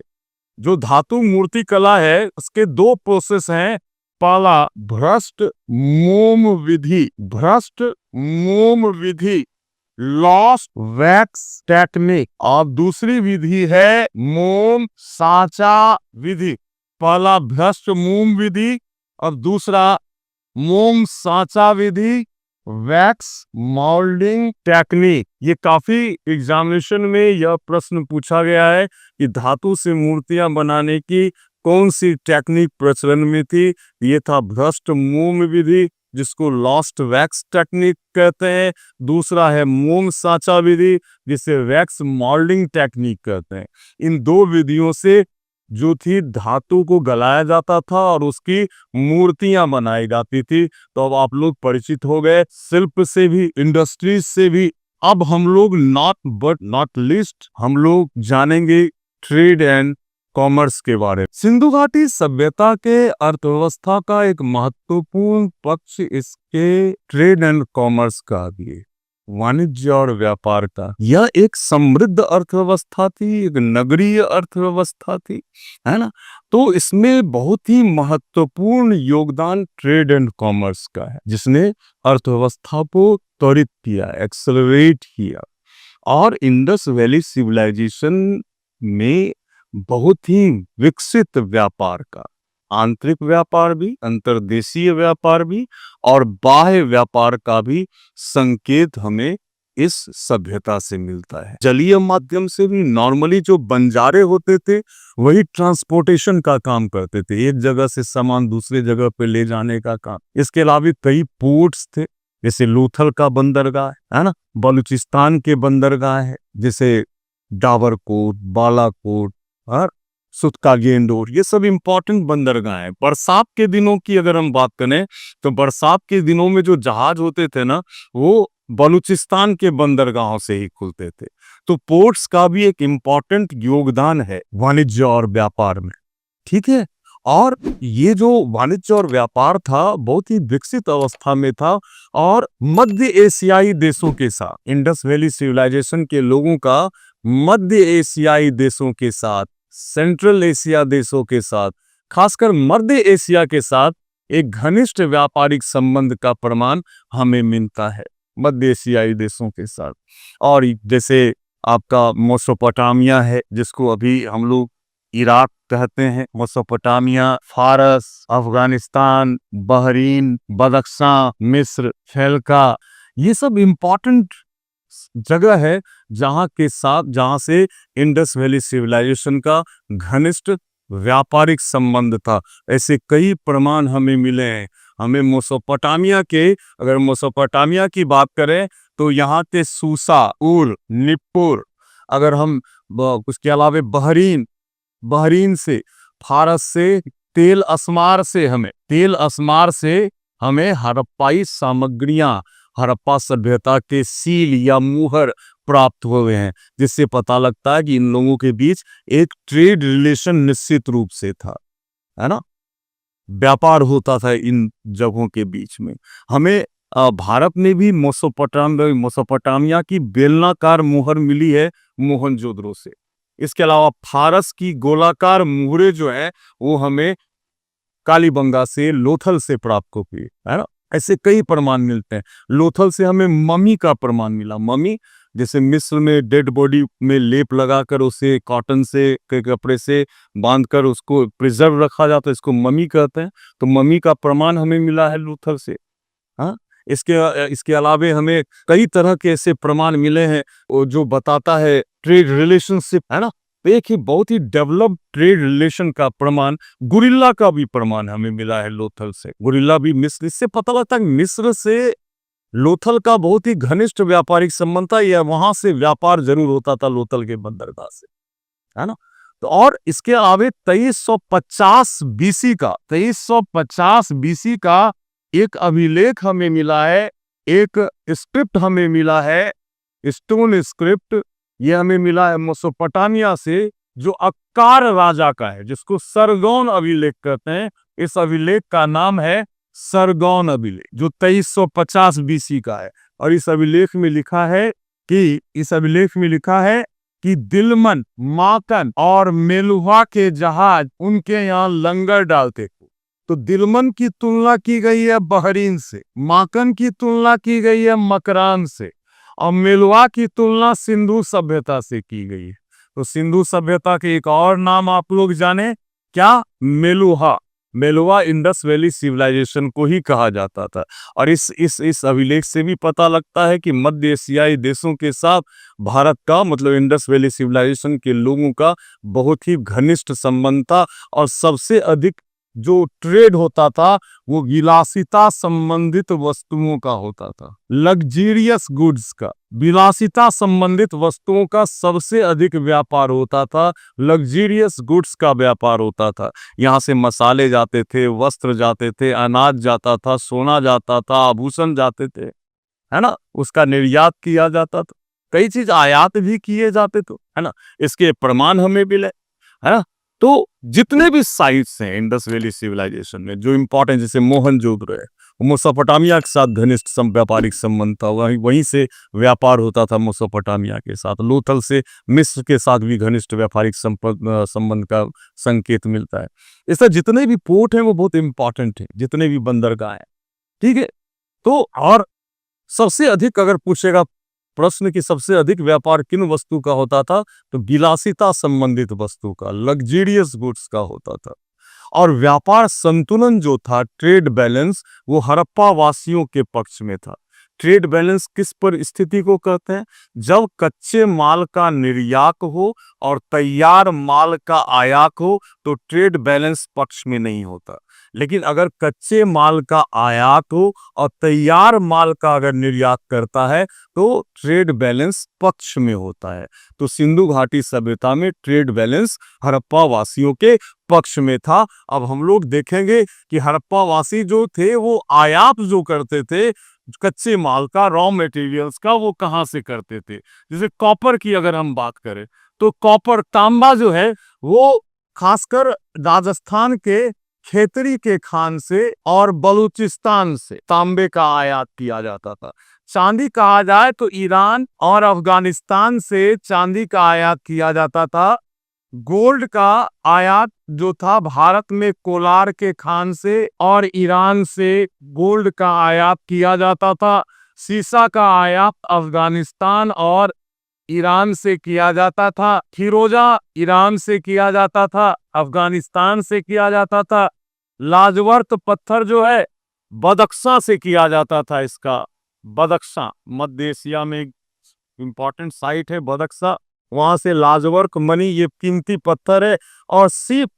जो धातु मूर्ति कला है उसके 2 प्रोसेस हैं। पहला भ्रष्ट मोम विधि, लॉस्ट वैक्स टेक्निक, और दूसरी विधि है मोम सांचा विधि। पहला भ्रष्ट मोम विधि और दूसरा मोम सांचा विधि, वैक्स मोल्डिंग टेक्निक। ये काफी एग्जामिनेशन में यह प्रश्न पूछा गया है कि धातु से मूर्तियां बनाने की कौन सी टेक्निक प्रचलन में थी। ये था भ्रष्ट मोम विधि जिसको लॉस्ट वैक्स टेक्निक कहते हैं, दूसरा है मोम सांचा विधि जिसे वैक्स मोल्डिंग टेक्निक कहते हैं। इन 2 विधियों से जो थी धातु को गलाया जाता था और उसकी मूर्तियां बनाई जाती थी। तो अब आप लोग परिचित हो गए शिल्प से भी, इंडस्ट्रीज से भी। अब हम लोग नॉट लीस्ट हम लोग जानेंगे ट्रेड एंड कॉमर्स के बारे में। सिंधु घाटी सभ्यता के अर्थव्यवस्था का एक महत्वपूर्ण पक्ष इसके ट्रेड एंड कॉमर्स का भी है, वाणिज्य और व्यापार का। यह एक समृद्ध अर्थव्यवस्था थी, एक नगरीय अर्थव्यवस्था थी, है ना। तो इसमें बहुत ही महत्वपूर्ण योगदान ट्रेड एंड कॉमर्स का है, जिसने अर्थव्यवस्था को त्वरित किया, एक्सेलरेट किया। और इंडस वैली सिविलाइजेशन में बहुत ही विकसित व्यापार का, आंतरिक व्यापार भी, अंतर्देशीय व्यापार भी और बाह्य व्यापार का भी संकेत हमें इस सभ्यता से मिलता है। जलीय माध्यम से भी नॉर्मली जो बंजारे होते थे वही ट्रांसपोर्टेशन का काम करते थे, एक जगह से सामान दूसरे जगह पे ले जाने का काम। इसके अलावा कई पोर्ट्स थे, जैसे लोथल का बंदरगाह है ना, बलूचिस्तान के बंदरगाह है जैसे डाबरकोट, बालाकोट और सुतकागेंडोर, ये सब इंपॉर्टेंट बंदरगाह हैं। बरसात के दिनों की अगर हम बात करें तो बरसात के दिनों में जो जहाज होते थे ना, वो बलूचिस्तान के बंदरगाहों से ही खुलते थे। तो पोर्ट्स का भी एक इम्पॉर्टेंट योगदान है वाणिज्य और व्यापार में, ठीक है। और ये जो वाणिज्य और व्यापार था बहुत ही विकसित अवस्था में था, और मध्य एशियाई देशों के साथ इंडस वैली सिविलाइजेशन के लोगों का मध्य एशियाई देशों के साथ, सेंट्रल एशिया देशों के साथ, खासकर मध्य एशिया के साथ एक घनिष्ठ व्यापारिक संबंध का प्रमाण हमें मिलता है मध्य एशियाई देशों के साथ। और जैसे आपका मेसोपोटामिया है, जिसको अभी हम लोग इराक कहते हैं, मेसोपोटामिया, फारस, अफगानिस्तान, बहरीन, बदख्शां, मिस्र, फैलका, ये सब इंपॉर्टेंट जगह है जहां से इंडस वैली सिविलाइजेशन का घनिष्ठ व्यापारिक संबंध था। ऐसे कई प्रमाण हमें मिले हैं। हमें मेसोपोटामिया के, अगर मेसोपोटामिया की बात करें तो यहाँ के सूसा, उर, निप्पुर, अगर हम उसके अलावा बहरीन से, फारस से, तेल अस्मार से हमें हड़प्पाई सामग्रियां, हड़प्पा सभ्यता के सील या मुहर प्राप्त हुए हैं, जिससे पता लगता है कि इन लोगों के बीच एक ट्रेड रिलेशन निश्चित रूप से था, है ना, व्यापार होता था इन जगहों के बीच में। हमें भारत में भी मेसोपोटामिया की बेलनाकार मुहर मिली है मोहनजोदड़ो से। इसके अलावा फारस की गोलाकार मुहरें जो है वो हमें कालीबंगा से, लोथल से प्राप्त हुई, है ना। ऐसे कई प्रमाण मिलते हैं। लोथल से हमें मम्मी का प्रमाण मिला। मम्मी जैसे मिस्र में डेड बॉडी में लेप लगाकर उसे कॉटन से के कपड़े से बांधकर उसको प्रिजर्व रखा जाता है, इसको मम्मी कहते हैं। तो मम्मी का प्रमाण हमें मिला है लोथल से। हाँ, इसके अलावे हमें कई तरह के ऐसे प्रमाण मिले हैं जो बताता है ट्रेड रिलेशनशिप, है ना। तो एक ही बहुत ही डेवलप्ड ट्रेड रिलेशन का प्रमाण, गुरिल्ला का भी प्रमाण हमें मिला है लोथल से। गुरिल्ला भी मिस्र, इससे पता लगता है मिस्र से लोथल का बहुत ही घनिष्ठ व्यापारिक संबंध था, या वहां से व्यापार जरूर होता था लोथल के बंदरगाह से, है ना। तो और इसके अलावा 2350 बीसी का एक अभिलेख हमें मिला है, एक स्क्रिप्ट हमें मिला है, स्टोन स्क्रिप्ट, ये हमें मिला है मेसोपोटामिया से, जो अक्कार राजा का है, जिसको सरगौन अभिलेख कहते हैं। इस अभिलेख का नाम है सरगौन अभिलेख, जो 2350 बीसी का है। और इस अभिलेख में लिखा है कि दिलमन, माकन और मेलुहा के जहाज उनके यहाँ लंगर डालते। तो दिलमन की तुलना की गई है बहरीन से, माकन की तुलना की गई है मकरान से, और मेलुहा की तुलना सिंधु सभ्यता से की गई है। तो सिंधु सभ्यता के एक और नाम आप लोग जाने क्या? Meluha. Meluha Indus Valley civilization को ही कहा जाता था। और इस अभिलेख से भी पता लगता है कि मध्य एशियाई देशों के साथ भारत का, मतलब इंडस वैली सिविलाइजेशन के लोगों का बहुत ही घनिष्ठ संबंध था। और सबसे अधिक जो ट्रेड होता था वो विलासिता संबंधित वस्तुओं का होता था, लग्जीरियस गुड्स का। विलासिता संबंधित वस्तुओं का सबसे अधिक व्यापार होता था, लग्जीरियस गुड्स का व्यापार होता था। यहाँ से मसाले जाते थे, वस्त्र जाते थे, अनाज जाता था, सोना जाता था, आभूषण जाते थे, है ना, उसका निर्यात किया जाता था, कई चीज आयात भी किए जाते थे, है ना। इसके प्रमाण हमें मिले, है ना। तो जितने भी साइट्स हैं इंडस वैली सिविलाइजेशन में जो इंपॉर्टेंट, जैसे मोहनजोदड़ो है, मेसोपोटामिया के साथ घनिष्ठ व्यापारिक संबंध था, वहीं से व्यापार होता था मेसोपोटामिया के साथ। लोथल से मिस्र के साथ भी घनिष्ठ व्यापारिक संबंध का संकेत मिलता है। इससे जितने भी पोर्ट हैं वो बहुत इंपॉर्टेंट है, जितने भी बंदरगाह हैं, ठीक है। तो और सबसे अधिक अगर पूछेगा प्रश्न कि सबसे अधिक व्यापार किन वस्तु का होता था, तो विलासिता संबंधित वस्तु का, लग्जीरियस गुड्स का होता था। और व्यापार संतुलन जो था, ट्रेड बैलेंस, वो हड़प्पा वासियों के पक्ष में था। ट्रेड बैलेंस किस पर स्थिति को कहते हैं? जब कच्चे माल का निर्यात हो और तैयार माल का आयात हो तो ट्रेड बैलेंस पक्ष में नहीं होता। लेकिन अगर कच्चे माल का आयात हो और तैयार माल का अगर निर्यात करता है तो ट्रेड बैलेंस पक्ष में होता है। तो सिंधु घाटी सभ्यता में ट्रेड बैलेंस हड़प्पा वासियों के पक्ष में था। अब हम लोग देखेंगे कि हड़प्पा वासी जो थे वो आयात जो करते थे कच्चे माल का, रॉ मटेरियल्स का, वो कहाँ से करते थे। जैसे कॉपर की अगर हम बात करें तो कॉपर, तांबा जो है वो खासकर राजस्थान के खेतरी के खान से और बलूचिस्तान से तांबे का आयात किया जाता था। चांदी कहा जाए तो ईरान और अफगानिस्तान से चांदी का आयात किया जाता था। गोल्ड का आयात जो था भारत में कोलार के खान से और ईरान से गोल्ड का आयात किया जाता था। सीसा का आयात अफगानिस्तान और ईरान से किया जाता था। फिरोजा ईरान से किया जाता था, अफगानिस्तान से किया जाता था। लाजवर्त पत्थर जो है बदख्शां से किया जाता था। इसका बदख्शां मध्य एशिया में इंपॉर्टेंट साइट है बदख्शां, वहां से लाजवर्क मनी, ये कीमती पत्थर है। और सीप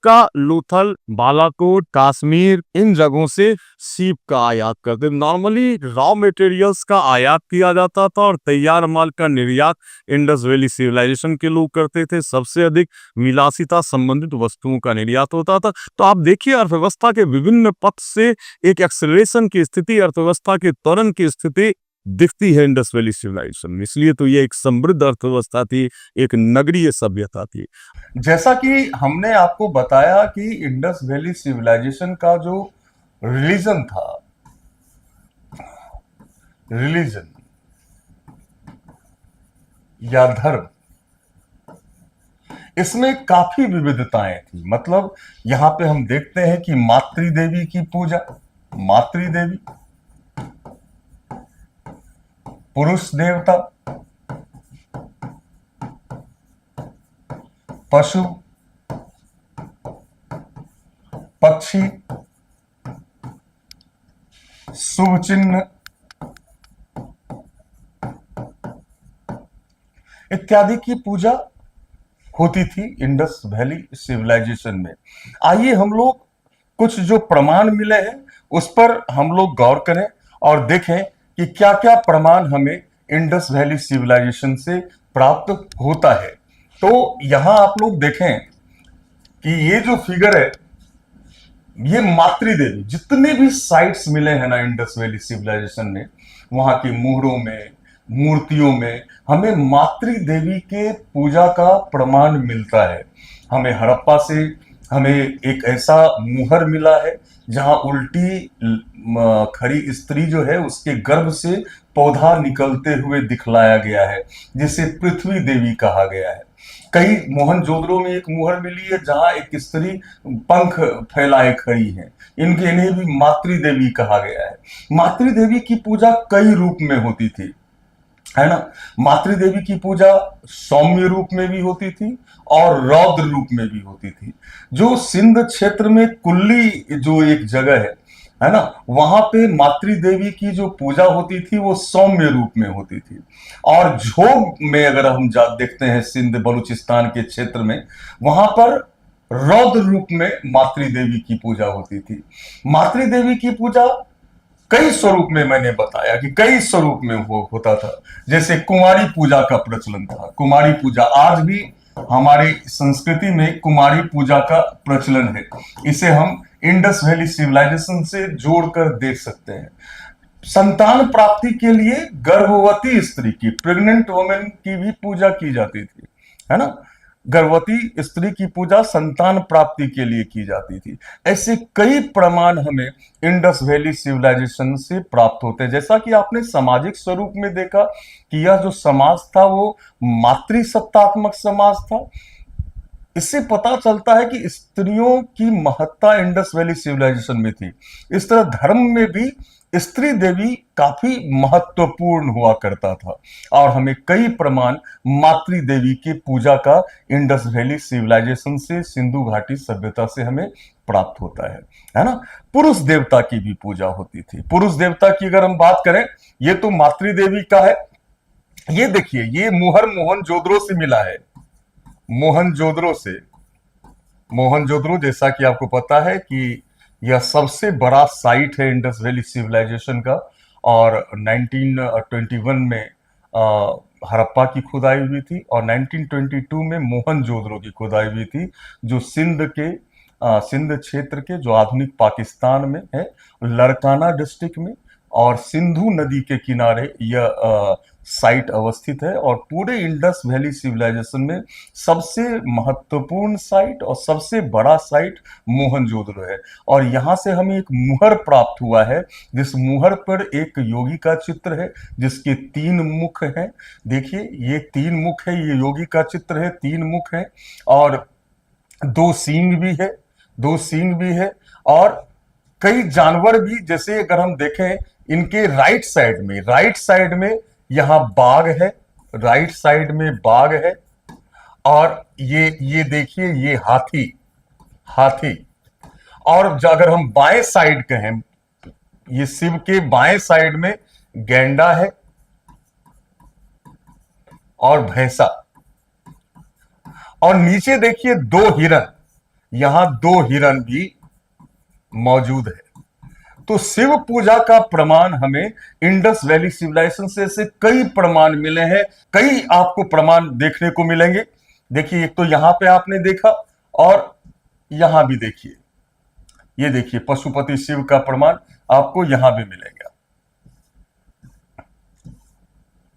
का लूथल, बालाकोट, कश्मीर, इन जगहों से सीप का आयात करते। नॉर्मली रॉ मटेरियल्स का आयात किया जाता था और तैयार माल का निर्यात इंडस वैली सिविलाइजेशन के लोग करते थे। सबसे अधिक विलासिता संबंधित वस्तुओं का निर्यात होता था। तो आप देखिए अर्थव्यवस्था के विभिन्न पक्ष से एक एक्सेलरेशन की स्थिति, अर्थव्यवस्था के त्वरण की स्थिति दिखती है इंडस वैली सिविलाइजेशन में। इसलिए तो ये एक समृद्ध अर्थव्यवस्था थी, एक नगरीय सभ्यता थी। जैसा कि हमने आपको बताया कि इंडस वैली सिविलाइजेशन का जो रिलीजन था, रिलीजन या धर्म, इसमें काफी विविधताएं थी। मतलब यहां पे हम देखते हैं कि मातृदेवी की पूजा, मातृदेवी, पुरुष देवता, पशु, पक्षी, शुभ चिन्ह इत्यादि की पूजा होती थी इंडस वैली सिविलाइजेशन में। आइए हम लोग कुछ जो प्रमाण मिले हैं उस पर हम लोग गौर करें और देखें कि क्या क्या प्रमाण हमें इंडस वैली सिविलाइजेशन से प्राप्त होता है। तो यहां आप लोग देखें कि ये जो फिगर है, ये मातृदेवी, जितने भी साइट्स मिले हैं ना इंडस वैली सिविलाइजेशन में, वहां की मुहरों में, मूर्तियों में हमें मातृदेवी के पूजा का प्रमाण मिलता है। हमें हड़प्पा से हमें एक ऐसा मुहर मिला है जहां उल्टी खड़ी स्त्री जो है उसके गर्भ से पौधा निकलते हुए दिखलाया गया है, जिसे पृथ्वी देवी कहा गया है। कई मोहनजोदड़ो में एक मुहर मिली है जहां एक स्त्री पंख फैलाए खड़ी है, इन्हें भी मातृदेवी कहा गया है। मातृदेवी की पूजा कई रूप में होती थी, है ना। मातृदेवी की पूजा सौम्य रूप में भी होती थी और रौद्र रूप में भी होती थी। जो सिंध क्षेत्र में कुल्ली जो एक जगह है ना, वहां पे मातृदेवी की जो पूजा होती थी वो सौम्य रूप में होती थी। और झोग में अगर हम देखते हैं सिंध बलूचिस्तान के क्षेत्र में, वहां पर रौद्र रूप में मातृदेवी की पूजा होती थी। मातृदेवी की पूजा कई स्वरूप में, मैंने बताया कि कई स्वरूप में होता था। जैसे कुमारी पूजा का प्रचलन था। कुमारी पूजा आज भी हमारी संस्कृति में कुमारी पूजा का प्रचलन है। इसे हम इंडस वैली सिविलाइजेशन से जोड़कर देख सकते हैं। संतान प्राप्ति के लिए गर्भवती स्त्री की, प्रेग्नेंट वुमेन की भी पूजा की जाती थी, है ना। गर्भवती स्त्री की पूजा संतान प्राप्ति के लिए की जाती थी। ऐसे कई प्रमाण हमें इंडस वैली सिविलाइजेशन से प्राप्त होते हैं। जैसा कि आपने सामाजिक स्वरूप में देखा कि यह जो समाज था वो मातृसत्तात्मक समाज था। इससे पता चलता है कि स्त्रियों की महत्ता इंडस वैली सिविलाइजेशन में थी। इस तरह धर्म में भी स्त्री देवी काफी महत्वपूर्ण हुआ करता था और हमें कई प्रमाण मातृ देवी की पूजा का इंडस वैली सिविलाइजेशन से, सिंधु घाटी सभ्यता से हमें प्राप्त होता है ना। पुरुष देवता की भी पूजा होती थी। पुरुष देवता की अगर हम बात करें, ये तो मातृ देवी का है। ये देखिए, ये मुहर मोहनजोदड़ो से मिला है, मोहनजोदड़ो से। मोहनजोदड़ो, जैसा कि आपको पता है कि यह सबसे बड़ा साइट है इंडस वैली सिविलाइजेशन का। और 1921 में हड़प्पा की खुदाई हुई थी और 1922 में मोहनजोदड़ो की खुदाई हुई थी, जो सिंध क्षेत्र के, जो आधुनिक पाकिस्तान में है, लड़काना डिस्ट्रिक्ट में, और सिंधु नदी के किनारे यह साइट अवस्थित है। और पूरे इंडस वैली सिविलाइजेशन में सबसे महत्वपूर्ण साइट और सबसे बड़ा साइट मोहनजोदड़ो है। और यहाँ से हमें एक मुहर प्राप्त हुआ है, जिस मुहर पर एक योगी का चित्र है जिसके 3 मुख हैं। देखिए, ये 3 मुख है, ये योगी का चित्र है, 3 मुख है और 2 सींग भी है, 2 सींग भी है। और कई जानवर भी, जैसे अगर हम देखें इनके राइट साइड में यहां बाघ है, राइट साइड में बाघ है। और ये देखिए, ये हाथी। और अगर हम बाएं साइड कहें, ये शिव के बाएं साइड में गैंडा है और भैंसा। और नीचे देखिए 2 हिरन, यहां 2 हिरन भी मौजूद है। तो शिव पूजा का प्रमाण हमें इंडस वैली सिविलाइजेशन से ऐसे कई प्रमाण मिले हैं, कई आपको प्रमाण देखने को मिलेंगे। देखिए, एक तो यहां पे आपने देखा और यहां भी देखिए, ये देखिए पशुपति शिव का प्रमाण आपको यहां भी मिलेगा।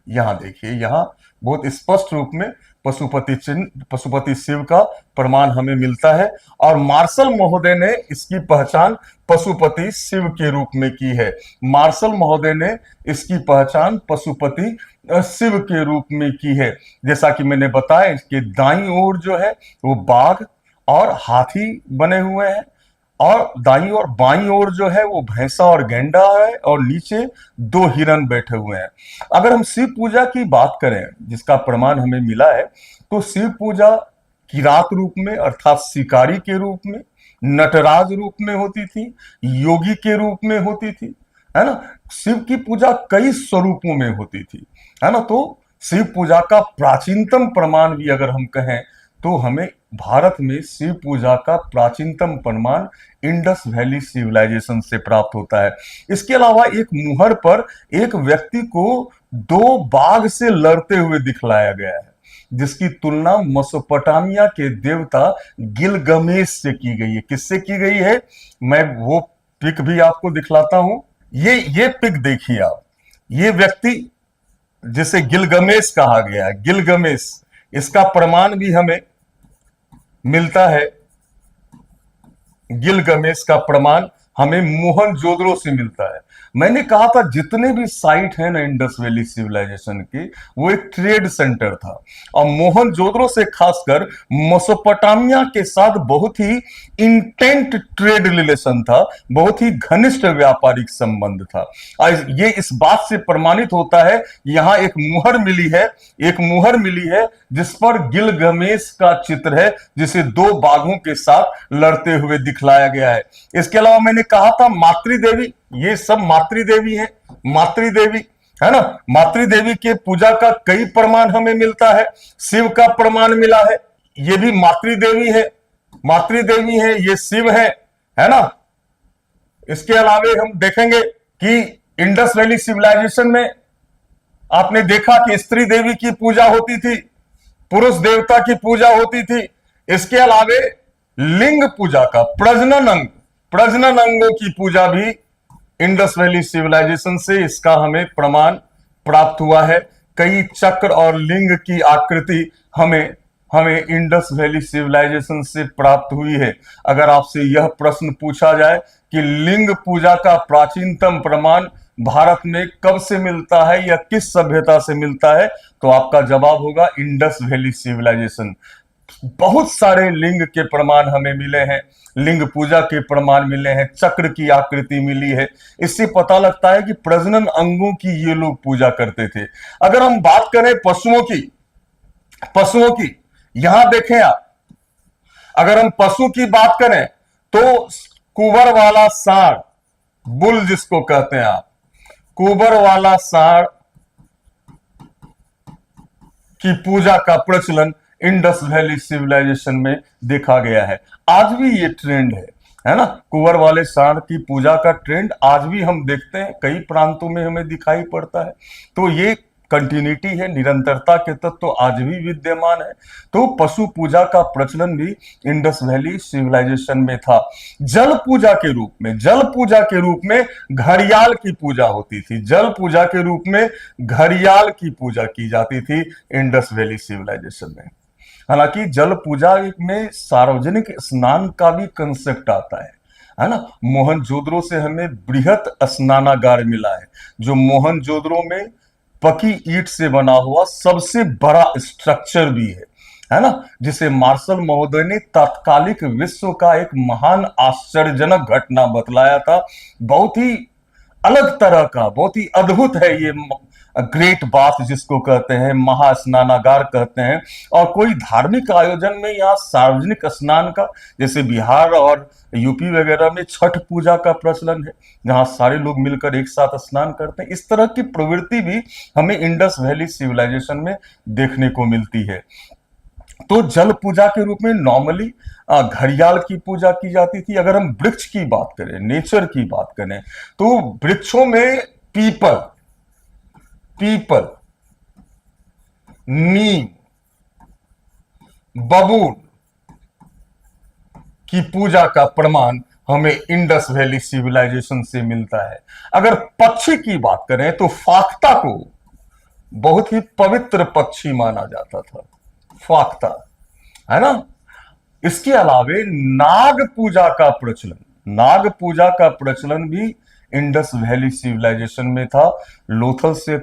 यहां देखिए, यहां बहुत स्पष्ट रूप में पशुपति शिव का प्रमाण हमें मिलता है। और मार्शल महोदय ने इसकी पहचान पशुपति शिव के रूप में की है। मार्शल महोदय ने इसकी पहचान पशुपति शिव के रूप में की है। जैसा कि मैंने बताया, इसके दाईं ओर जो है वो बाघ और हाथी बने हुए हैं, और दाईं और बाईं ओर जो है वो भैंसा और गैंडा है, और नीचे 2 हिरन बैठे हुए हैं। अगर हम शिव पूजा की बात करें, जिसका प्रमाण हमें मिला है, तो शिव पूजा किरात रूप में अर्थात शिकारी के रूप में, नटराज रूप में होती थी, योगी के रूप में होती थी, है ना। शिव की पूजा कई स्वरूपों में होती थी, है ना। तो शिव पूजा का प्राचीनतम प्रमाण भी अगर हम कहें तो हमें भारत में शिव पूजा का प्राचीनतम प्रमाण इंडस वैली सिविलाइजेशन से प्राप्त होता है। इसके अलावा एक मुहर पर एक व्यक्ति को 2 बाघ से लड़ते हुए दिखलाया गया है, जिसकी तुलना मेसोपोटामिया के देवता गिलगमेश से की गई है। किससे की गई है, मैं वो पिक भी आपको दिखलाता हूं। ये पिक देखिए आप, ये व्यक्ति जिसे गिलगमेश कहा गया है, गिलगमेश, इसका प्रमाण भी हमें मिलता है। गिलगमेश का प्रमाण हमें मोहनजोदड़ो से मिलता है। मैंने कहा था जितने भी साइट है ना इंडस वैली सिविलाइजेशन के, वो एक ट्रेड सेंटर था। और मोहनजोदड़ो से खासकर मेसोपोटामिया के साथ बहुत ही इंटेंट ट्रेड रिलेशन था, बहुत ही घनिष्ठ व्यापारिक संबंध था। और ये इस बात से प्रमाणित होता है, यहां एक मुहर मिली है जिस पर गिलगमेश का चित्र है, जिसे 2 बाघों के साथ लड़ते हुए दिखलाया गया है। इसके अलावा मैंने कहा था मातृदेवी, ये सब मातृदेवी है, मातृदेवी, है ना। मातृदेवी के पूजा का कई प्रमाण हमें मिलता है। शिव का प्रमाण मिला है, ये भी मातृदेवी है, ये शिव है ना। इसके अलावा हम देखेंगे कि इंडस वैली सिविलाइजेशन में आपने देखा कि स्त्री देवी की पूजा होती थी, पुरुष देवता की पूजा होती थी। इसके अलावा लिंग पूजा का, प्रजनन अंगों की पूजा भी इंडस वैली सिविलाइजेशन से, इसका हमें प्रमाण प्राप्त हुआ है। कई चक्र और लिंग की आकृति हमें इंडस वैली सिविलाइजेशन से प्राप्त हुई है। अगर आपसे यह प्रश्न पूछा जाए कि लिंग पूजा का प्राचीनतम प्रमाण भारत में कब से मिलता है या किस सभ्यता से मिलता है, तो आपका जवाब होगा इंडस वैली सिविलाइजेशन। बहुत सारे लिंग के प्रमाण हमें मिले हैं, लिंग पूजा के प्रमाण मिले हैं, चक्र की आकृति मिली है। इससे पता लगता है कि प्रजनन अंगों की ये लोग पूजा करते थे। अगर हम बात करें पशुओं की, यहां देखें आप, अगर हम पशु की बात करें तो कुबर वाला सांड, बुल जिसको कहते हैं आप, कुबर वाला सांड की पूजा का प्रचलन इंडस वैली सिविलाइजेशन में देखा गया है। आज भी ये ट्रेंड है, है ना। कुंवर वाले सांड की पूजा का ट्रेंड आज भी हम देखते हैं, कई प्रांतों में हमें दिखाई पड़ता है। तो ये कंटिन्यूटी है, निरंतरता के तत्व तो आज भी विद्यमान है। तो पशु पूजा का प्रचलन भी इंडस वैली सिविलाइजेशन में था। जल पूजा के रूप में, जल पूजा के रूप में घड़ियाल की पूजा होती थी, जल पूजा के रूप में घड़ियाल की पूजा की जाती थी इंडस वैली सिविलाइजेशन में। हालांकि जल पूजा में सार्वजनिक स्नान का भी कंसेप्ट आता है ना। मोहनजोदड़ो से हमें बृहत स्नानागार मिला है, जो मोहनजोदड़ो में पकी ईंट से बना हुआ सबसे बड़ा स्ट्रक्चर भी है ना, जिसे मार्शल महोदय ने तात्कालिक विश्व का एक महान आश्चर्यजनक घटना बतलाया था। बहुत ही अलग तरह का, बहुत ही अद्भुत है ये ग्रेट बाथ जिसको कहते हैं, महास्नानागार कहते हैं। और कोई धार्मिक आयोजन में या सार्वजनिक स्नान का, जैसे बिहार और यूपी वगैरह में छठ पूजा का प्रचलन है, जहां सारे लोग मिलकर एक साथ स्नान करते हैं, इस तरह की प्रवृत्ति भी हमें इंडस वैली सिविलाइजेशन में देखने को मिलती है। तो जल पूजा के रूप में नॉर्मली घड़ियाल की पूजा की जाती थी। अगर हम वृक्ष की बात करें, नेचर की बात करें, तो वृक्षों में पीपल, पीपल, नीम, बबूल की पूजा का प्रमाण हमें इंडस वैली सिविलाइजेशन से मिलता है। अगर पक्षी की बात करें तो फाख्ता को बहुत ही पवित्र पक्षी माना जाता था, फाख्ता, है ना। इसके अलावे नाग पूजा का प्रचलन, नाग पूजा का प्रचलन भी इंडस वैली सिविलाइजेशन में था। लोथल से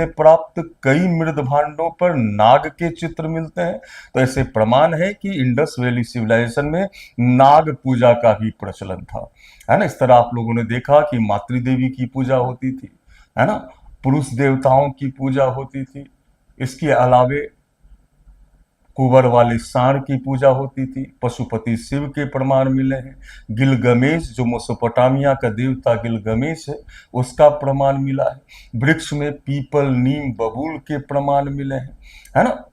प्राप्त कई मृद भांडों पर नाग के चित्र मिलते हैं। तो ऐसे प्रमाण है कि इंडस वैली सिविलाइजेशन में नाग पूजा का भी प्रचलन था, है ना। इस तरह आप लोगों ने देखा कि मातृदेवी की पूजा होती थी, है ना, पुरुष देवताओं की पूजा होती थी। इसके अलावे कुंवर वाले सांड की पूजा होती थी। पशुपति शिव के प्रमाण मिले हैं। गिलगमेश, जो मेसोपोटामिया का देवता गिलगमेश है, उसका प्रमाण मिला है। वृक्ष में पीपल, नीम, बबूल के प्रमाण मिले हैं, है ना।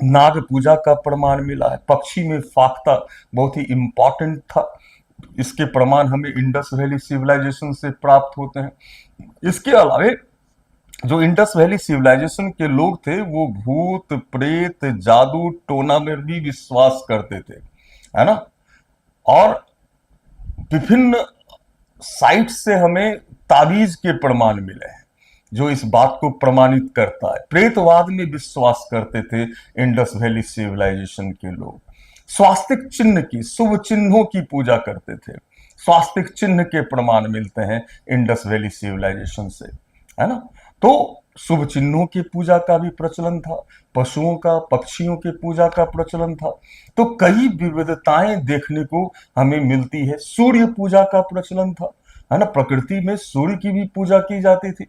नाग पूजा का प्रमाण मिला है। पक्षी में फाख्ता बहुत ही इंपॉर्टेंट था, इसके प्रमाण हमें इंडस वैली सिविलाइजेशन से प्राप्त होते हैं। इसके अलावे जो इंडस वैली सिविलाइजेशन के लोग थे, वो भूत प्रेत, जादू टोना में भी विश्वास करते थे, है ना। और विभिन्न साइट से हमें ताबीज के प्रमाण मिले हैं, जो इस बात को प्रमाणित करता है। प्रेतवाद में विश्वास करते थे इंडस वैली सिविलाइजेशन के लोग। स्वास्तिक चिन्ह की, शुभ चिन्हों की पूजा करते थे। स्वास्तिक चिन्ह के प्रमाण मिलते हैं इंडस वैली सिविलाइजेशन से, है ना। तो शुभ चिन्हों की पूजा का भी प्रचलन था। पशुओं का, पक्षियों की पूजा का प्रचलन था। तो कई विविधताएं देखने को हमें मिलती है। सूर्य पूजा का प्रचलन था, है ना, प्रकृति में सूर्य की भी पूजा की जाती थी,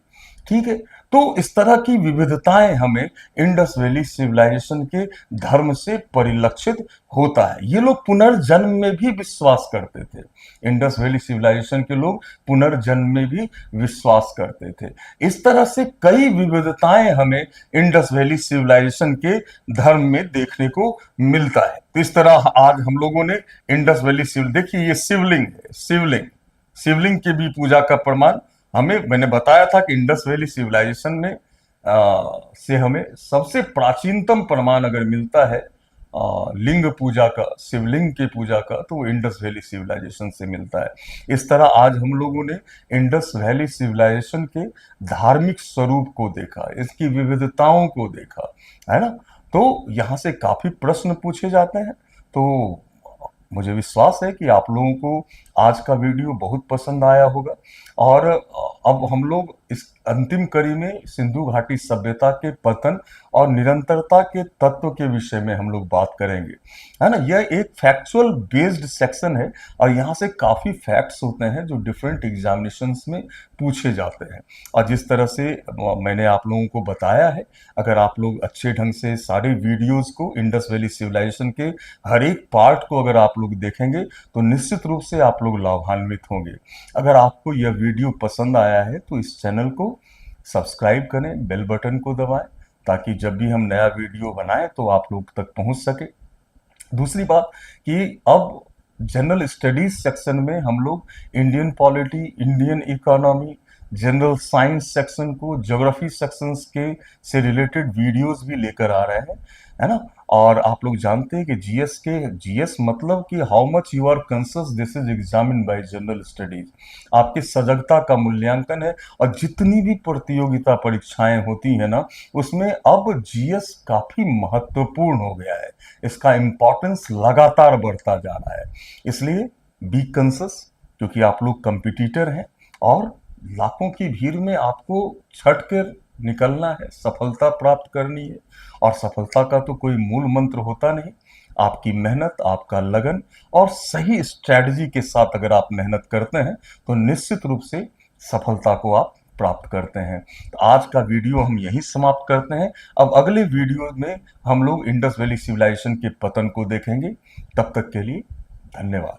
ठीक है। तो इस तरह की विविधताएं हमें इंडस वैली सिविलाइजेशन के धर्म से परिलक्षित होता है। ये लोग पुनर्जन्म में भी विश्वास करते थे। इंडस वैली सिविलाइजेशन के लोग पुनर्जन्म में भी विश्वास करते थे। इस तरह से कई विविधताएं हमें इंडस वैली सिविलाइजेशन के धर्म में देखने को मिलता है। तो इस तरह आज हम लोगों ने इंडस वैली देखिए, ये शिवलिंग है, शिवलिंग, शिवलिंग की भी पूजा का प्रमाण मैंने बताया था कि इंडस वैली सिविलाइजेशन में से हमें सबसे प्राचीनतम प्रमाण अगर मिलता है लिंग पूजा का, शिवलिंग की पूजा का, तो वो इंडस वैली सिविलाइजेशन से मिलता है। इस तरह आज हम लोगों ने इंडस वैली सिविलाइजेशन के धार्मिक स्वरूप को देखा, इसकी विविधताओं को देखा, है ना। तो यहाँ से काफी प्रश्न पूछे जाते हैं। तो मुझे विश्वास है कि आप लोगों को आज का वीडियो बहुत पसंद आया होगा। और अब हम लोग इस अंतिम कड़ी में सिंधु घाटी सभ्यता के पतन और निरंतरता के तत्व के विषय में हम लोग बात करेंगे, है ना। यह एक फैक्चुअल बेस्ड सेक्शन है और यहाँ से काफी फैक्ट्स होते हैं जो डिफरेंट एग्जामिनेशंस में पूछे जाते हैं। और जिस तरह से मैंने आप लोगों को बताया है, अगर आप लोग अच्छे ढंग से सारे वीडियोस को, इंडस वैली सिविलाइजेशन के हर एक पार्ट को अगर आप लोग देखेंगे तो निश्चित रूप से आप लोग लाभान्वित होंगे। अगर आपको यह वीडियो पसंद आया है तो इस चैनल को सब्सक्राइब करें, बेल बटन को दबाएं, ताकि जब भी हम नया वीडियो बनाएं तो आप लोग तक पहुंच सके। दूसरी बात कि अब जनरल स्टडीज सेक्शन में हम लोग Indian polity, Indian economy, general science section को, ज्योग्राफी सेक्शंस के से रिलेटेड वीडियोस भी लेकर आ रहे हैं, है ना। और आप लोग जानते हैं कि जीएस मतलब कि how much you are conscious this is examine by general studies, आपकी सजगता का मूल्यांकन है। और जितनी भी प्रतियोगिता परीक्षाएं होती है ना, उसमें अब जीएस काफी महत्वपूर्ण हो गया है, इसका इंपॉर्टेंस लगातार बढ़ता जा रहा है। इसलिए बी कॉन्शियस, क्योंकि आप लोग कंपिटिटर हैं और लाखों की भीड़ में आपको छट कर निकलना है, सफलता प्राप्त करनी है। और सफलता का तो कोई मूल मंत्र होता नहीं, आपकी मेहनत, आपका लगन और सही स्ट्रैटेजी के साथ अगर आप मेहनत करते हैं तो निश्चित रूप से सफलता को आप प्राप्त करते हैं। तो आज का वीडियो हम यहीं समाप्त करते हैं। अब अगले वीडियो में हम लोग इंडस वैली सिविलाइजेशन के पतन को देखेंगे। तब तक के लिए धन्यवाद।